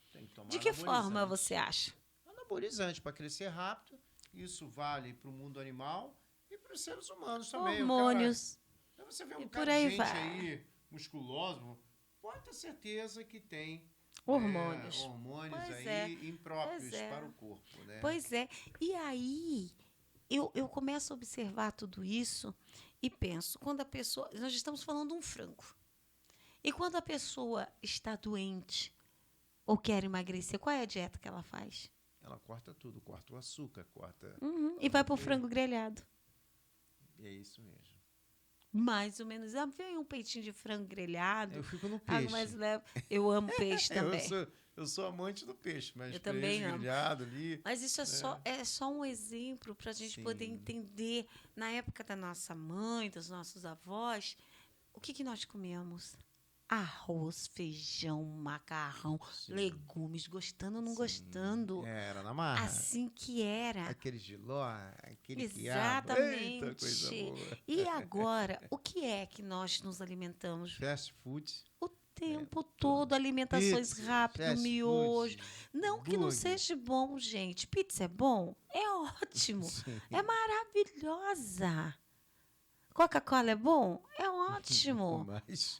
De que forma você acha? Anabolizante, para crescer rápido. Isso vale para o mundo animal e para os seres humanos também. Hormônios. Então você vê um cara de gente aí musculoso, pode ter certeza que tem hormônios aí impróprios para o corpo. Né? Pois é. E aí, eu começo a observar tudo isso e penso, quando a pessoa... Nós estamos falando de um frango. E quando a pessoa está doente ou quer emagrecer, qual é a dieta que ela faz? Ela corta tudo, corta o açúcar, corta... E vai para o frango grelhado. É isso mesmo. Mais ou menos. Vem um peitinho de frango grelhado. Eu fico no peixe. Mas eu amo peixe também. Eu sou amante do peixe, mas eu também amo. Grelhado ali... Mas isso é só um exemplo para a gente poder entender. Na época da nossa mãe, dos nossos avós, o que nós comíamos? Arroz, feijão, macarrão, legumes, gostando ou não gostando. Era na marra. Assim que era. Aquele giló, aquele exatamente. Quiabo. Eita, coisa boa. E agora, o que é que nós nos alimentamos? Fast food. O tempo todo, alimentações rápidas, miojo. Não que não seja bom, gente. Pizza é bom? É ótimo. Sim. É maravilhosa. Coca-Cola é bom? É ótimo.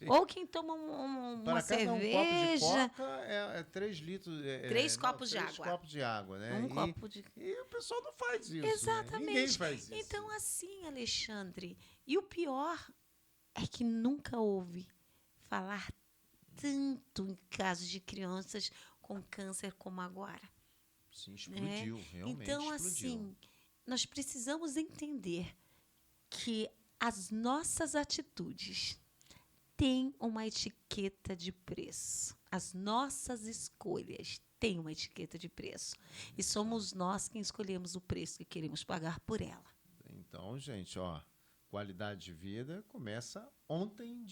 Ou quem toma uma cerveja. Um copo de coca é 3 litros. 3 copos de água. 3 copos de água, né? E o pessoal não faz isso. Exatamente. Né? Ninguém faz isso. Então, assim, Alexandre, e o pior é que nunca ouvi falar tanto em casos de crianças com câncer como agora. Sim, explodiu, realmente. Então, assim, nós precisamos entender que as nossas atitudes têm uma etiqueta de preço. As nossas escolhas têm uma etiqueta de preço. E somos nós quem escolhemos o preço que queremos pagar por ela. Então, gente, ó, qualidade de vida começa ontem.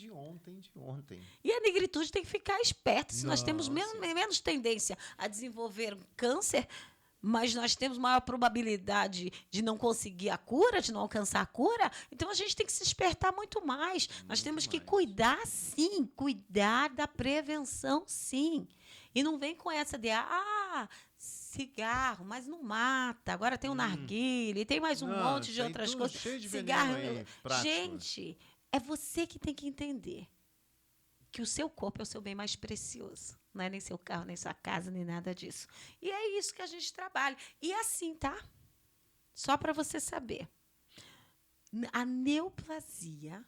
E a negritude tem que ficar esperta. Se nós temos Nossa. menos tendência a desenvolver um câncer, mas nós temos maior probabilidade de não conseguir a cura, de não alcançar a cura, então a gente tem que se espertar muito mais. Nós temos que cuidar, sim, cuidar da prevenção, sim. E não vem com essa de, cigarro, mas não mata. Agora tem o narguilé, tem mais um monte de outras coisas. Cheio de Cigarro, aí, prático. gente, é você que tem que entender que o seu corpo é o seu bem mais precioso. Não é nem seu carro, nem sua casa, nem nada disso. E é isso que a gente trabalha. E assim, tá? Só para você saber. A neoplasia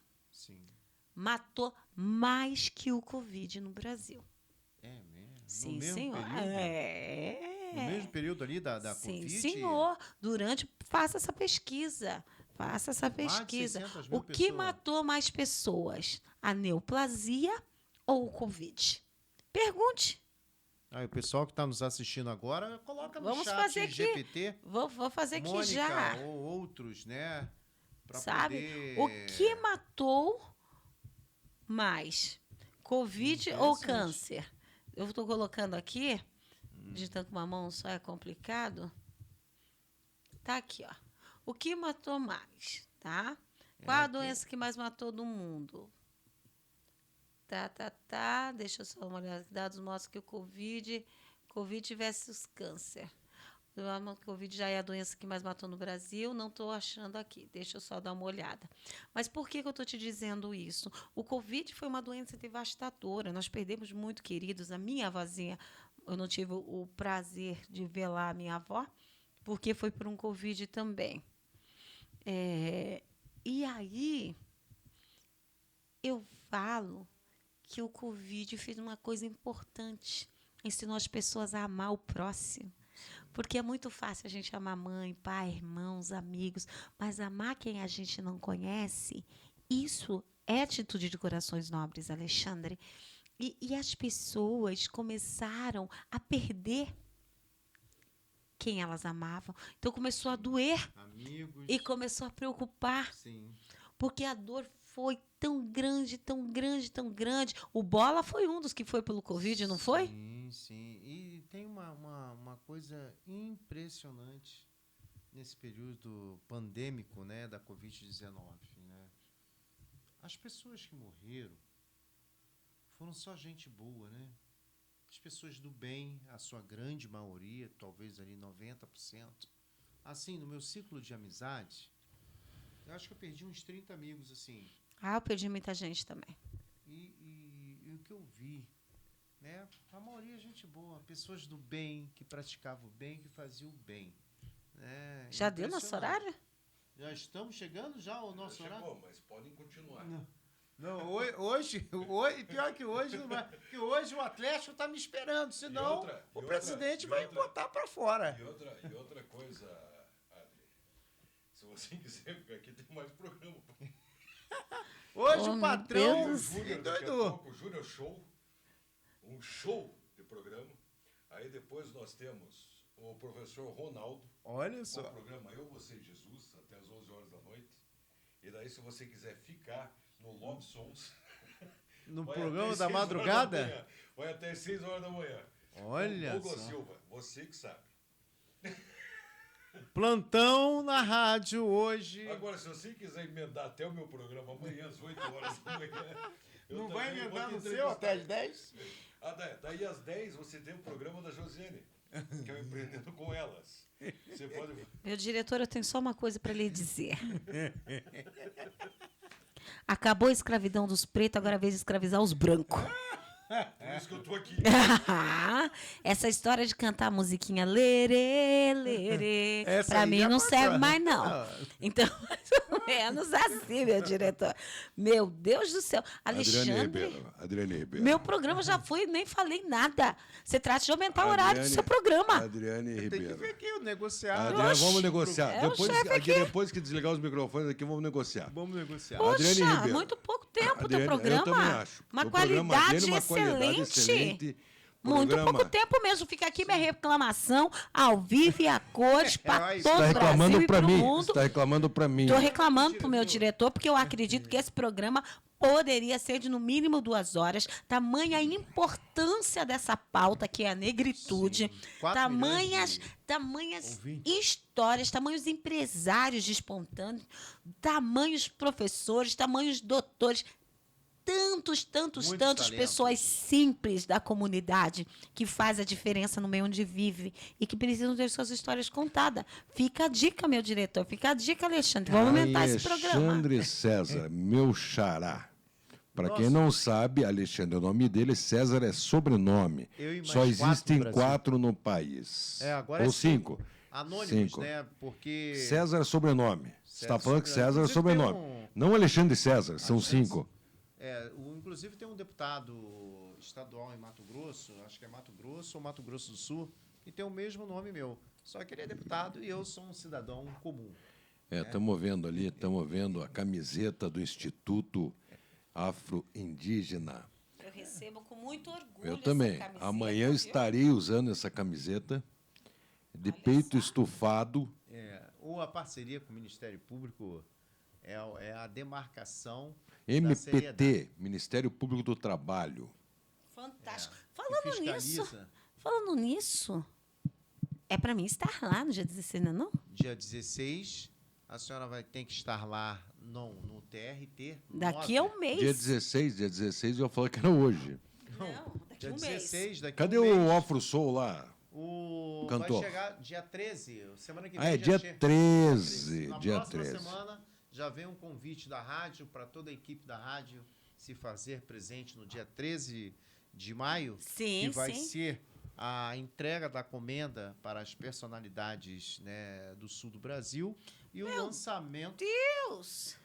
matou mais que o Covid no Brasil. É mesmo? Sim, no mesmo senhor. Período? No mesmo período ali da Sim, Covid? senhor. Faça essa pesquisa. Faça essa pesquisa. 600 mil O que pessoas. matou mais pessoas? A neoplasia ou o Covid? Pergunte. Aí, o pessoal que está nos assistindo agora, coloca no Vamos chat fazer aqui. GPT. Vou fazer aqui Mônica, já. ou outros, né? Pra Sabe? poder... O que matou mais? Covid ou Interessante. câncer? Eu estou colocando aqui, digitando com uma mão só é complicado. Tá aqui, ó. O que matou mais, tá? Qual a aqui. doença que mais matou do mundo? Deixa eu só uma olhada. Dados mostram que o Covid versus câncer. O Covid já é a doença que mais matou no Brasil. Não estou achando aqui. Deixa eu só dar uma olhada. Mas por que eu estou te dizendo isso? O Covid foi uma doença devastadora. Nós perdemos muito queridos. A minha avózinha, eu não tive o prazer de ver lá a minha avó, porque foi por um Covid também. E aí, eu falo que o Covid fez uma coisa importante. Ensinou as pessoas a amar o próximo. Porque é muito fácil a gente amar mãe, pai, irmãos, amigos, mas amar quem a gente não conhece, isso é atitude de corações nobres, Alexandre. E as pessoas começaram a perder quem elas amavam. Então começou a doer. Amigos. E começou a preocupar. Sim. Porque a dor foi tão grande, tão grande, tão grande. O Bola foi um dos que foi pelo Covid, não foi? Sim. E tem uma coisa impressionante nesse período pandêmico, né, da Covid-19. Né? As pessoas que morreram foram só gente boa, né? As pessoas do bem, a sua grande maioria, talvez ali 90%. Assim, no meu ciclo de amizade, eu acho que eu perdi uns 30 amigos, assim. Eu perdi muita gente também. E o que eu vi, né? A maioria é gente boa, pessoas do bem, que praticavam o bem, que faziam o bem. Né? Já deu nosso horário? Já estamos chegando já ao nosso horário? Chegou, mas podem continuar. Não, hoje, pior que hoje não vai. Porque hoje o Atlético está me esperando, senão o presidente vai botar para fora. E outra coisa, Adri, se você quiser ficar aqui, tem mais programa. Hoje o patrão O Júnior, daqui a pouco, o Júnior Show, um show de programa. Aí depois nós temos o professor Ronaldo. Olha só. O programa Eu, Você e Jesus, até as 11 horas da noite. E daí, se você quiser ficar no Love Sons... No programa da madrugada? Vai até 6 horas da manhã. Olha Douglas só. Silva, você que sabe. Plantão na rádio hoje. Agora, se você quiser emendar até o meu programa amanhã, às 8 horas da manhã... Não vai também emendar vou no te seu até às entrevistar. 10? Daí às 10 você tem o programa da Josiane, que é o Empreendendo com Elas. Você pode... Meu diretor, eu tenho só uma coisa para lhe dizer. Acabou a escravidão dos pretos, agora é a vez de escravizar os brancos. Por isso que eu tô aqui. Essa história de cantar a musiquinha lerê, lerê, Essa pra aí mim já não passou, serve né? mais, não. Então, menos assim, meu diretor. Meu Deus do céu. Alexandre, Adriane Ribeiro. meu programa já foi, nem falei nada. Você trata de aumentar o horário do seu programa. Adriane Tem que Ribeiro. ver aqui, negociar. Adriane, Oxi, vamos negociar. é o Depois, chefe aqui. depois que desligar os microfones aqui, vamos negociar. Vamos negociar. Adriane Poxa, Ribeiro. muito pouco tempo o teu Adriane, programa. eu também acho. Uma O programa qualidade dele é uma qualidade excelente. excelente. Muito Programa- pouco tempo mesmo. Fica aqui minha reclamação ao vivo e a cores para aí, todo Está o reclamando Brasil e para para o mim. mundo. Está reclamando para mim. Estou reclamando para o meu diretor, porque eu acredito que esse programa poderia ser de no mínimo 2 horas. Tamanha a importância dessa pauta, que é a negritude. 4 Tamanhas, milhões de tamanhas ouvintes. histórias, tamanhos empresários despontando, tamanhos professores, tamanhos doutores. Tantos Muitos talentos. pessoas simples da comunidade que faz a diferença no meio onde vive e que precisam ter suas histórias contadas. Fica a dica, meu diretor. Fica a dica, Alexandre. Vamos aumentar esse programa. Alexandre César, meu xará. Para quem não sabe, Alexandre é o nome dele, César é sobrenome. Eu e mais Só 4 existem no Brasil. 4 no país. Agora Ou é 5. Anônimos, 5. né? Porque... César é sobrenome. Você está falando que César é Inclusive, sobrenome. tem Não Alexandre César, são 5. Inclusive tem um deputado estadual em Mato Grosso, acho que é Mato Grosso ou Mato Grosso do Sul, que tem o mesmo nome meu. Só que ele é deputado e eu sou um cidadão comum. Estamos vendo ali, estamos vendo a camiseta do Instituto Afro-Indígena. Eu recebo com muito orgulho Eu também. essa camiseta, Amanhã eu viu? estarei usando essa camiseta de Olha peito só. estufado. Ou a parceria com o Ministério Público é a demarcação da MPT, seriedade. Ministério Público do Trabalho. Fantástico. Que Falando nisso, é para mim estar lá no dia 16, não é não? Dia 16, a senhora vai ter que estar lá no TRT. Daqui a um mês. Dia 16 eu falei que era hoje. Não, daqui Dia a um mês. 16, daqui Cadê a um mês. o Afro Soul lá? Cantor. Vai chegar dia 13, semana que vem. Ah, é já dia chega. 13. Na Dia próxima 13. semana já vem um convite da rádio para toda a equipe da rádio se fazer presente no dia 13 de maio, Sim, que vai sim. ser a entrega da comenda para as personalidades, né, do sul do Brasil e o lançamento Deus!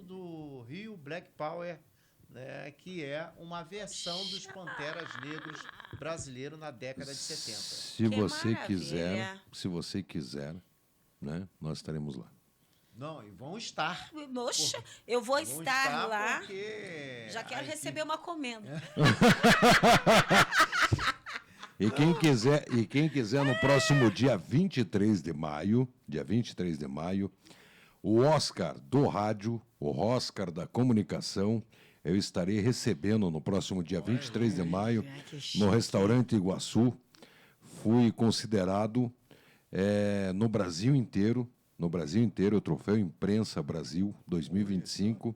do Rio Black Power, né, que é uma versão dos Panteras Negros brasileiros na década de 70. Se Que você maravilha. quiser, né, nós estaremos lá. Não, e vão estar. Poxa, eu vou Vão estar lá. Porque Já quero a equipe- receber uma comenda. E quem quiser no próximo dia 23 de maio, o Oscar do rádio, o Oscar da comunicação, eu estarei recebendo no próximo dia 23 de maio, que chique. no restaurante Iguaçu. Fui considerado no Brasil inteiro, o Troféu Imprensa Brasil 2025.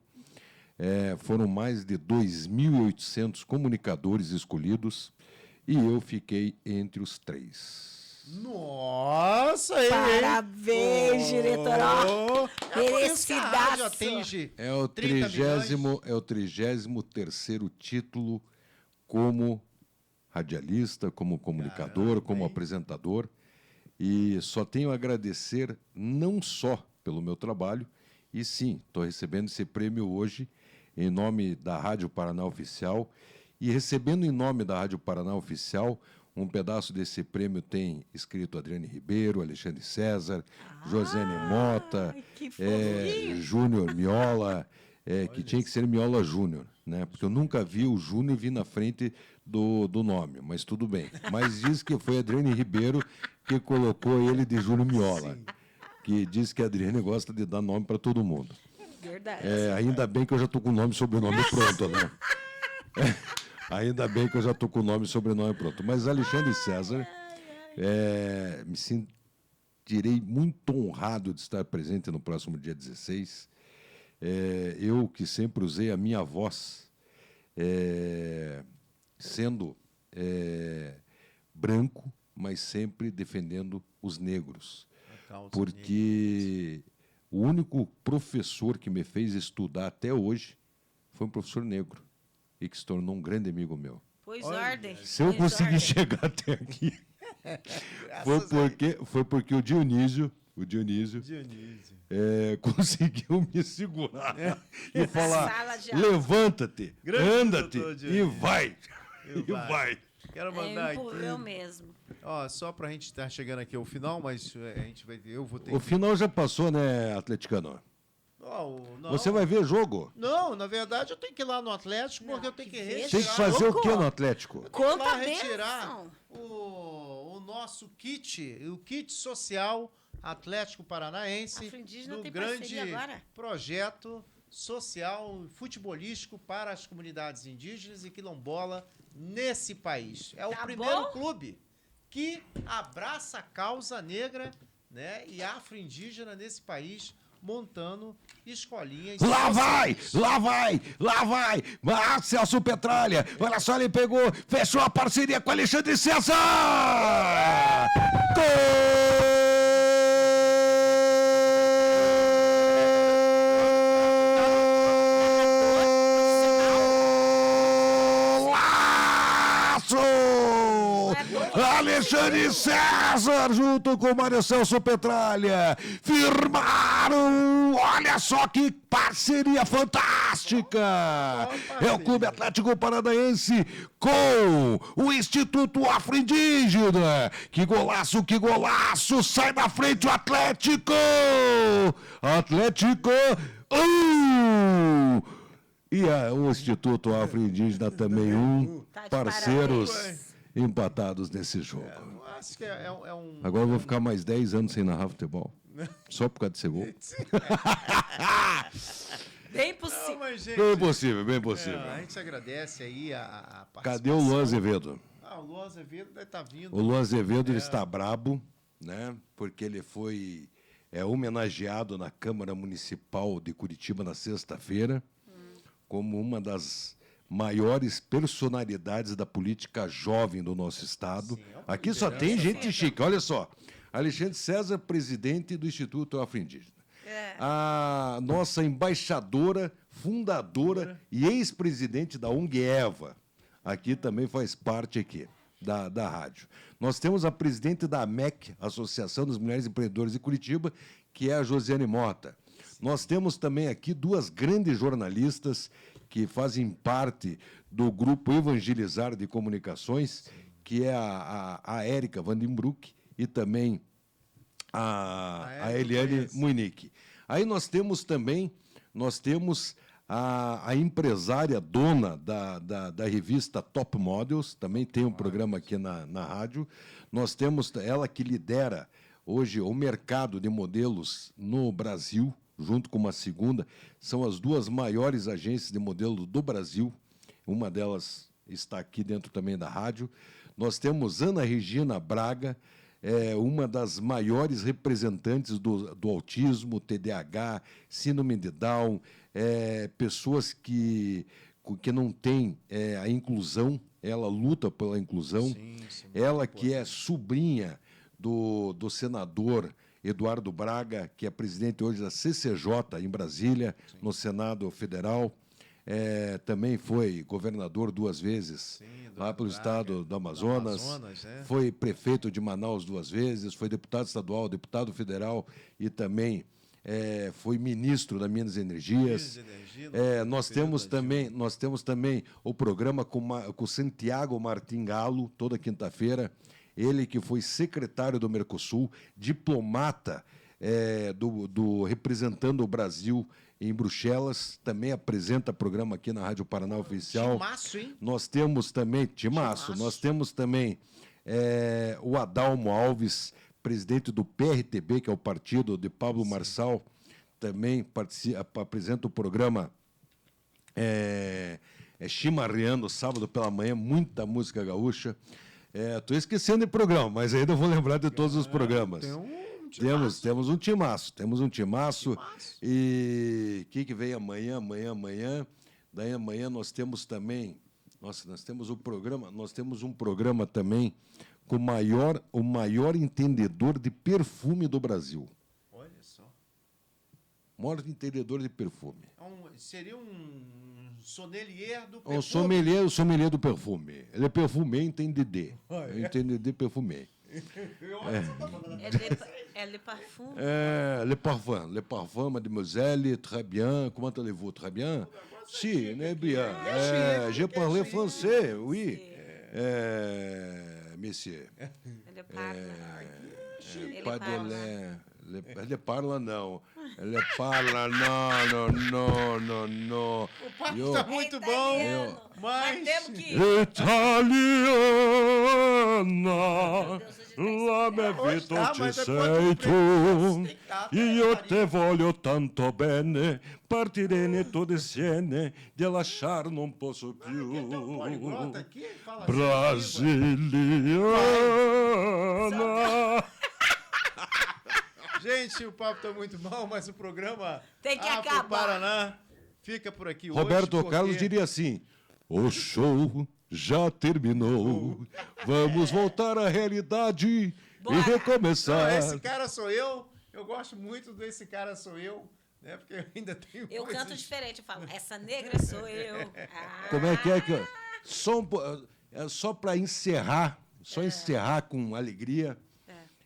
Foram mais de 2.800 comunicadores escolhidos e eu fiquei entre os 3. Nossa, hein? Parabéns, diretor. Ó, merecidaço. Atinge É o 30 milhões. 33º título como radialista, como comunicador, Caramba, como hein? apresentador. E só tenho a agradecer não só pelo meu trabalho, e sim, estou recebendo esse prêmio hoje em nome da Rádio Paraná Oficial. E recebendo em nome da Rádio Paraná Oficial, um pedaço desse prêmio tem escrito Adriane Ribeiro, Alexandre César, Josene Mota, que fofinho. Júnior Miola, que tinha que ser Miola Júnior, né? Porque eu nunca vi o Júnior vir na frente do nome, mas tudo bem. Mas diz que foi a Adriane Ribeiro que colocou ele de Júnior Miola, que diz que a Adriane gosta de dar nome para todo mundo. Verdade. Ainda bem que eu já estou com o nome e sobrenome pronto, né? Ainda bem que eu já estou com o nome e sobrenome pronto. Mas Alexandre César, me sentirei muito honrado de estar presente no próximo dia 16. Eu que sempre usei a minha voz, sendo branco, mas sempre defendendo os negros. Porque o único professor que me fez estudar até hoje foi um professor negro e que se tornou um grande amigo meu. Pois Olha, ordem. Se eu pois conseguir ordem. chegar até aqui, foi porque o Dionísio o Dionísio, Dionísio. conseguiu me segurar e Na falar, sala de aula. levanta-te, Grande anda-te doutor e Dionísio. vai. E E vai. vai. Quero É mandar empurrão aqui. mesmo. Ó, só pra gente estar chegando aqui ao final, mas a gente vai eu vou ter O que... final já passou, né, atleticano? Ó, não. Você vai ver jogo? Não, na verdade eu tenho que ir lá no Atlético porque eu tenho que veja. Tem que fazer o Louco. que no Atlético? Conta lá a retirar bênção. o nosso kit, o kit social Atlético Paranaense Afro-Indígena do tem grande parceria agora? projeto social futebolístico para as comunidades indígenas e quilombola nesse país. É o Tá primeiro bom? clube que abraça a causa negra, né, e afro-indígena nesse país, montando escolinhas Lá vai, sociais. lá vai, lá vai. Ah, Celso Petralha, olha só, ele pegou, fechou a parceria com Alexandre César. Golaço! Alexandre César, junto com Mário Celso Petralha, firmaram. Olha só que parceria fantástica! É o Clube Atlético Paranaense com o Instituto Afro-Indígena. Que golaço, que golaço! Sai da frente o Atlético! Atlético! E o Instituto Afro-Indígena também, Tá de parceiros parabéns. empatados nesse jogo. Eu acho que é um... Agora eu vou ficar mais 10 anos sem narrar futebol. Só por causa desse gol. Bem Não, possível. mas, gente, Bem possível, bem possível. a gente agradece aí a participação. Cadê o Luan Azevedo? Ah, o Luan Azevedo deve estar vindo. O Luan Azevedo ele está brabo, né? Porque ele foi homenageado na Câmara Municipal de Curitiba na sexta-feira como uma das maiores personalidades da política jovem do nosso estado. Sim, é uma Aqui só tem liderança gente chique. Olha só, Alexandre César, presidente do Instituto Afro-Indígena. É. A nossa embaixadora, fundadora e ex-presidente da ONG Eva, aqui também faz parte aqui da rádio. Nós temos a presidente da AMEC, Associação das Mulheres Empreendedoras de Curitiba, que é a Josiane Mota. Nós temos também aqui duas grandes jornalistas que fazem parte do grupo Evangelizar de Comunicações, que é a Érica Vandenbroek e também a Eliane Munique. Aí nós temos também, a empresária dona da revista Top Models, também tem um programa aqui na rádio. Nós temos ela que lidera hoje o mercado de modelos no Brasil, junto com uma segunda. São as duas maiores agências de modelo do Brasil. Uma delas está aqui dentro também da rádio. Nós temos Ana Regina Braga, uma das maiores representantes do autismo, TDAH, síndrome de Down, pessoas que não têm a inclusão, ela luta pela inclusão. Sim, Ela que é sobrinha do senador Eduardo Braga, que é presidente hoje da CCJ em Brasília, no Senado Federal. Também foi governador 2 vezes lá pelo estado do Amazonas, né? foi prefeito de Manaus 2 vezes, foi deputado estadual, deputado federal e também foi ministro da Minas e Energias. Nós temos também o programa com Santiago Martim Galo, toda quinta-feira. Ele que foi secretário do Mercosul, diplomata representando o Brasil em Bruxelas, também apresenta programa aqui na Rádio Paraná Oficial. Timaço, hein? Nós temos também, Timaço, nós temos também o Adalmo Alves, presidente do PRTB, que é o partido de Pablo Marçal, também apresenta o programa Chimarreando, sábado pela manhã, muita música gaúcha. Estou esquecendo de programa, mas ainda vou lembrar de todos os programas. Temos um timaço. E o que vem amanhã? Daí amanhã nós temos também. Nós temos um programa também com o maior entendedor de perfume do Brasil. Olha só. Maior entendedor de perfume. Seria um sommelier do O perfume. sommelier do perfume. Ele é perfume, entende de. Entende de perfume. É Le Parfum. Le parfum, mademoiselle, très bien. Comment allez-vous? Très bien? Si, né, bien. Je parle français, oui. Monsieur. Ele parla. Ele Pas de parla. lait. Ele parla, não. Ele parla, não. O papo Eu- tá muito É bom, italiano. mas... temos que... Italiana, la mia Hoje vita tá, ci mas sei depois tu. Io te voglio tanto bene, partirene tutte insieme, di lasciar non posso più. Tem um poliglota aqui, fala Brasiliana. Gente, o papo tá muito bom, mas o programa Tem que Afro acabar. Paraná fica por aqui hoje. Roberto porque- Carlos diria assim: o show já terminou. Vamos voltar à realidade Bora. e Não, recomeçar. esse cara sou eu. Eu gosto muito desse cara sou eu, né? Porque eu ainda tenho Eu coisas... canto diferente, eu falo, essa negra sou eu. Como é que é que. Só para encerrar, encerrar com alegria.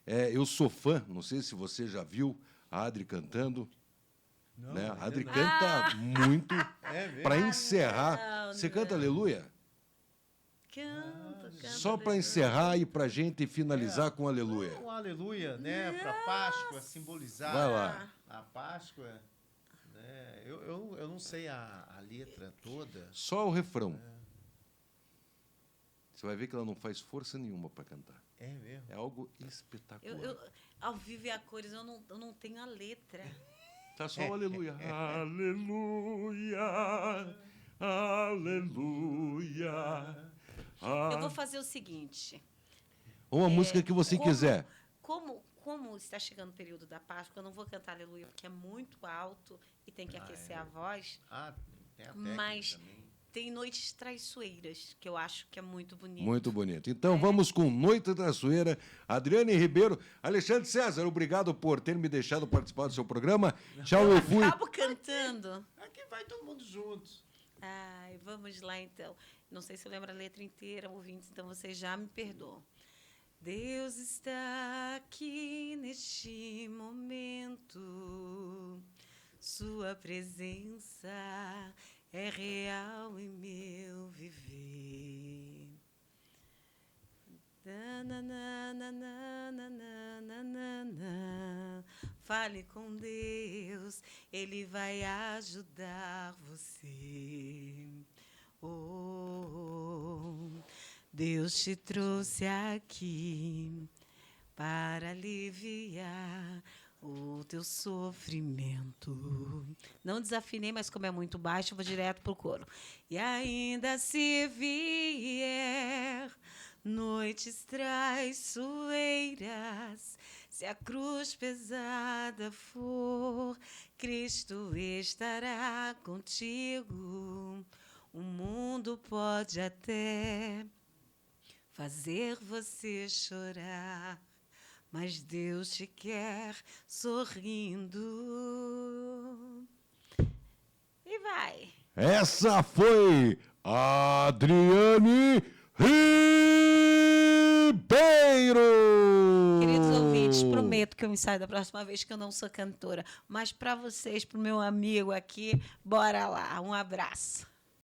Eu sou fã, não sei se você já viu a Adri cantando. Não, Né? A ainda Adri não. canta muito. É mesmo? Para encerrar. não, Você canta não. aleluia? Canto. Só para encerrar e para a gente finalizar com aleluia. Um aleluia, né? Para Páscoa, simbolizar Vai lá. a Páscoa. Né? Eu não sei a letra toda. Só o refrão. Você vai ver que ela não faz força nenhuma para cantar. É mesmo? É algo espetacular. Ao vivo e a cores, eu não tenho a letra. Tá só o aleluia. Aleluia, aleluia. Eu vou fazer o seguinte. Uma música que você como- quiser. Como está chegando o período da Páscoa, eu não vou cantar aleluia, porque é muito alto e tem que aquecer a voz. Ah, tem a técnica Mas também. tem noites traiçoeiras, que eu acho que é muito bonito. Muito bonito. Então vamos com Noite Traiçoeira. Adriane Ribeiro. Alexandre César, obrigado por ter me deixado participar do seu programa. Tchau, eu fui. Acabo cantando. Aqui vai todo mundo junto. Ai, vamos lá então. Não sei se eu lembro a letra inteira, ouvintes, então vocês já me perdoam. Deus está aqui neste momento. Sua presença é real em meu viver. Nananana. Fale com Deus, Ele vai ajudar você. Oh, Deus te trouxe aqui para aliviar o teu sofrimento. Não desafinei, mas como é muito baixo, eu vou direto pro coro. E ainda se vier noites traiçoeiras, se a cruz pesada for, Cristo estará contigo. O mundo pode até fazer você chorar, mas Deus te quer sorrindo. E vai. Essa foi a Adriane Ribeiro. Queridos ouvintes, prometo que eu ensaio da próxima vez, que eu não sou cantora. Mas para vocês, para o meu amigo aqui, bora lá. Um abraço.